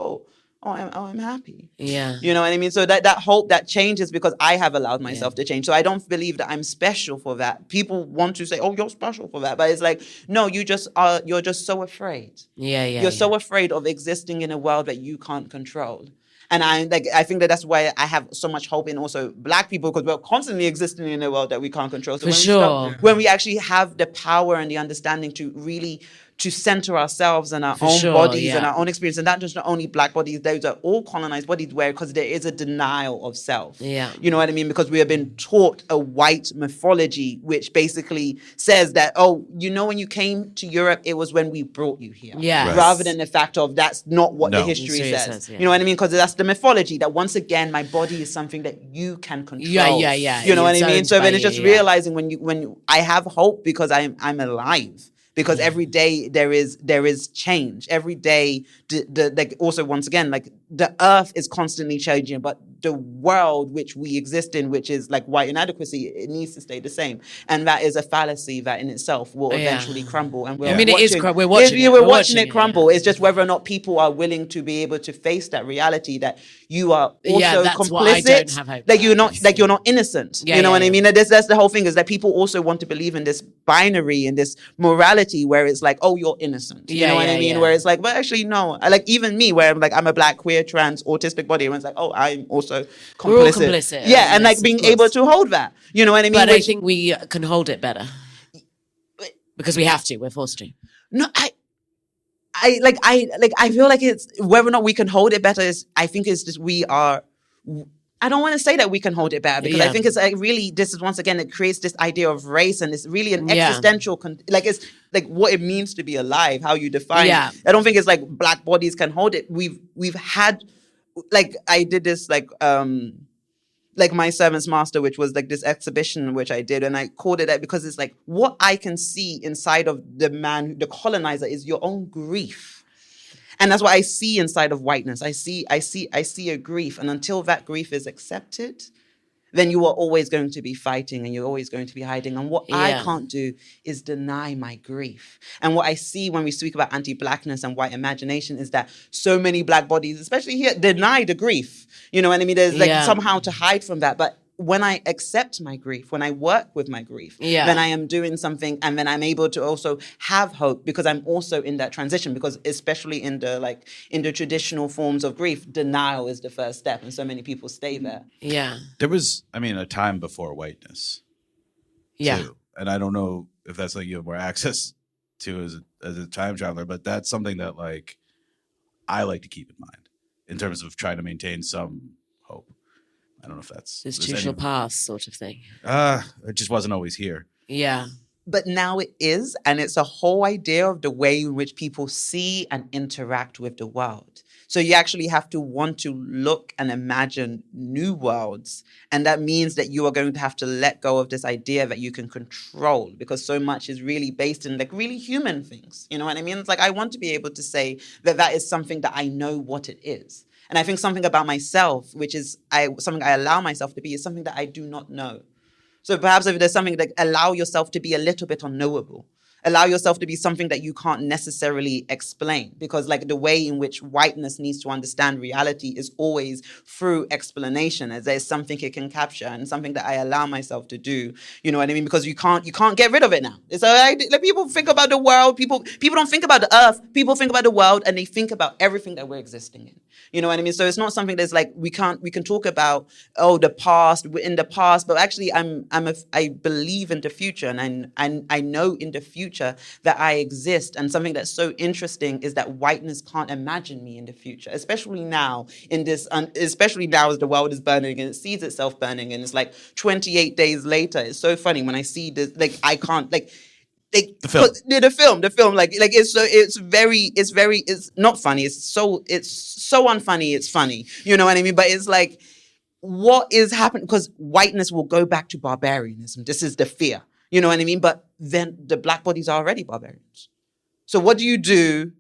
I'm happy. Yeah. You know what I mean? So that hope, that changes because I have allowed myself to change. So I don't believe that I'm special for that. People want to say, you're special for that. But it's like, no, you're just so afraid. You're so afraid of existing in a world that you can't control. And I think that that's why I have so much hope in also Black people, because we're constantly existing in a world that we can't control. So when we actually have the power and the understanding to really to center ourselves and our own bodies and our own experience, and that just not only Black bodies, those are all colonized bodies, because there is a denial of self. Yeah. You know what I mean? Because we have been taught a white mythology, which basically says that, when you came to Europe, it was when we brought you here. Yeah. Right. Rather than the fact of that's not what the history says. You know what I mean? Because that's the mythology, that once again, my body is something that you can control. Yeah. You know what I mean? So then it's just realizing when I have hope because I'm alive. Because every day there is change. Every day, also once again, like the earth is constantly changing, but the world which we exist in, which is like white inadequacy, it needs to stay the same. And that is a fallacy that in itself will eventually crumble. And we're watching it crumble. It's just whether or not people are willing to be able to face that reality that you are also complicit. What I don't have hope like you're not innocent. You know what I mean? That's the whole thing, is that people also want to believe in this binary and this morality where it's like, you're innocent. You know what I mean? Where it's like, but actually no. Like even me, where I'm like, I'm a Black, queer, trans, autistic body, and it's like, I'm also complicit. We're all complicit. Yeah, and like being able to hold that. You know what I mean? But I think we can hold it better. Because we have to, we're forced to. No, I feel like it's whether or not we can hold it better is, I think it's just I don't want to say that we can hold it better, because I think it's like really, this is once again, it creates this idea of race, and it's really an existential, it's like what it means to be alive, how you define. I don't think it's like Black bodies can hold it. We've had, like I did this like my Servant's Master, which was like this exhibition which I did, and I called it that because it's like what I can see inside of the man, the colonizer, is your own grief. And that's what I see inside of whiteness. I see a grief. And until that grief is accepted, then you are always going to be fighting and you're always going to be hiding. And what I can't do is deny my grief. And what I see when we speak about anti-Blackness and white imagination is that so many Black bodies, especially here, deny the grief. You know what I mean? There's like somehow to hide from that. But when I accept my grief, when I work with my grief, then I am doing something, and then I'm able to also have hope, because I'm also in that transition. Because especially in the traditional forms of grief, denial is the first step, and so many people stay there. Yeah. There was, a time before whiteness. Yeah. Too. And I don't know if that's like you have more access to as a time traveler, but that's something that like I like to keep in mind in terms of trying to maintain some hope. I don't know if that's institutional past sort of thing. It just wasn't always here. Yeah. But now it is, and it's a whole idea of the way in which people see and interact with the world. So you actually have to want to look and imagine new worlds. And that means that you are going to have to let go of this idea that you can control, because so much is really based in like really human things. You know what I mean? It's like I want to be able to say that is something that I know what it is. And I think something about myself, which is something I allow myself to be, is something that I do not know. So perhaps if there's something like allow yourself to be a little bit unknowable, allow yourself to be something that you can't necessarily explain, because like the way in which whiteness needs to understand reality is always through explanation, as there's something it can capture and something that I allow myself to do. You know what I mean? Because you can't get rid of it now. So like people think about the world. People don't think about the earth. People think about the world, and they think about everything that we're existing in. You know what I mean? So it's not something that's like we can talk about the past in the past, but actually I believe in the future, and I know in the future that I exist. And something that's so interesting is that whiteness can't imagine me in the future, especially now especially now as the world is burning and it sees itself burning, and it's like 28 days later. It's so funny when I see this, like I can't like. The film, like it's not funny. It's so unfunny. It's funny. You know what I mean? But it's like, what is happening? Because whiteness will go back to barbarianism. This is the fear. You know what I mean? But then the black bodies are already barbarians. So what do you do?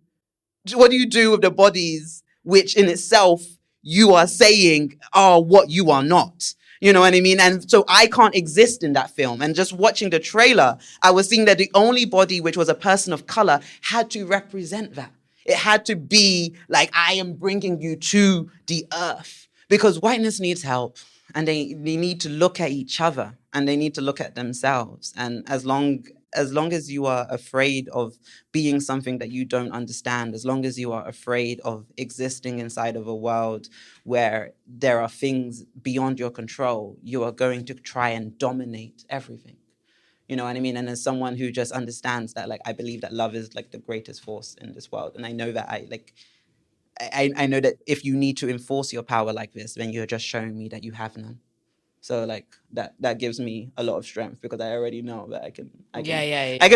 What do you do with the bodies, which in itself you are saying are what you are not? You know what I mean? And so I can't exist in that film. And just watching the trailer, I was seeing that the only body, which was a person of color, had to represent that. It had to be like, I am bringing you to the earth. Because whiteness needs help. And they need to look at each other. And they need to look at themselves. And as long as you are afraid of being something that you don't understand, as long as you are afraid of existing inside of a world where there are things beyond your control, you are going to try and dominate everything. You know what I mean? And as someone who just understands that, like, I believe that love is like the greatest force in this world. And I know that I know that if you need to enforce your power like this, then you're just showing me that you have none. So like that gives me a lot of strength, because I already know that I can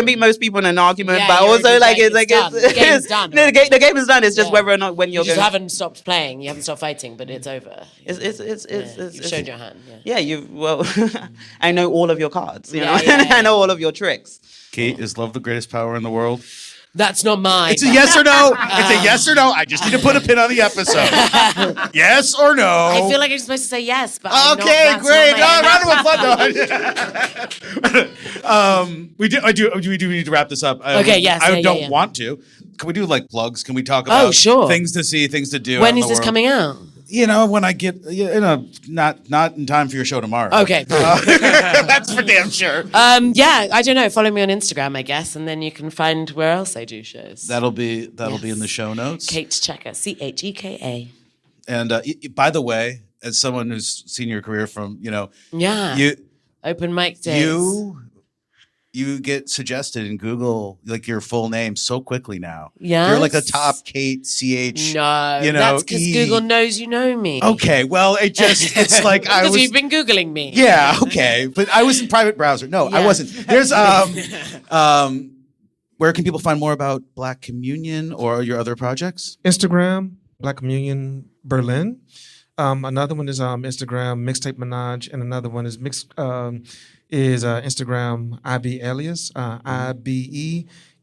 beat most people in an argument, but also like it's the game is done. The game is done. It's just whether or not when you just haven't stopped playing, you haven't stopped fighting, but it's over. You've showed your hand. I know all of your cards. You know, I know all of your tricks. Kate, is love the greatest power in the world? That's not mine. It's a yes or no. It's a yes or no. I just need to put a pin on the episode. Yes or no? I feel like you're supposed to say yes, but okay, great. Round of applause. We do need to wrap this up. Okay, yes. I don't want to. Can we do like plugs? Can we talk about things to see, things to do? When is this coming out? You know, when I get, not in time for your show tomorrow. Okay. That's for damn sure. I don't know. Follow me on Instagram, I guess, and then you can find where else I do shows. That'll be in the show notes. Kate Cheka, Cheka. And by the way, as someone who's seen your career from, open mic days. You get suggested in Google like your full name so quickly now. Yeah, you're like a top Kate CH. No, that's because Google knows you know me. Okay, well it's like I was. Because you've been Googling me. Yeah, okay, but I was in private browser. No, I wasn't. There's where can people find more about Black Communion or your other projects? Instagram, Black Communion Berlin. Another one is Instagram Mixtape Minaj, and another one is Instagram Eiliyas,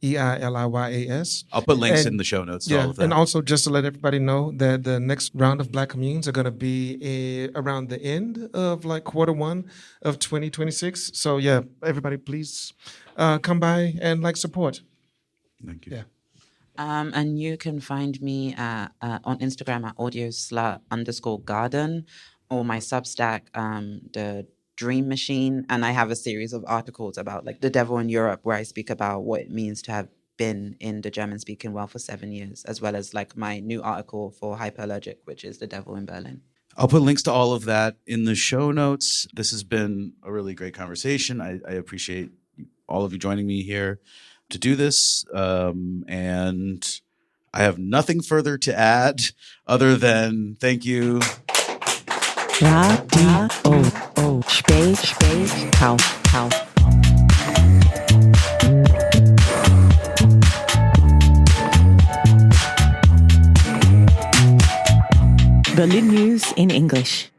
IBEEILIYAS. I'll put links in the show notes to all of that. And also just to let everybody know that the next round of Black Communes are going to be around the end of like Q1 of 2026. So yeah, everybody please come by and like support. Thank you. Yeah. And you can find me on Instagram at audioslut_garden, or my Substack, the Dream Machine. And I have a series of articles about like the devil in Europe, where I speak about what it means to have been in the German-speaking world for 7 years, as well as like my new article for Hyperallergic, which is the devil in Berlin. I'll put links to all of that in the show notes. This has been a really great conversation. I appreciate all of you joining me here to do this, and I have nothing further to add other than thank you. Radio Spaetkauf. Berlin News in English.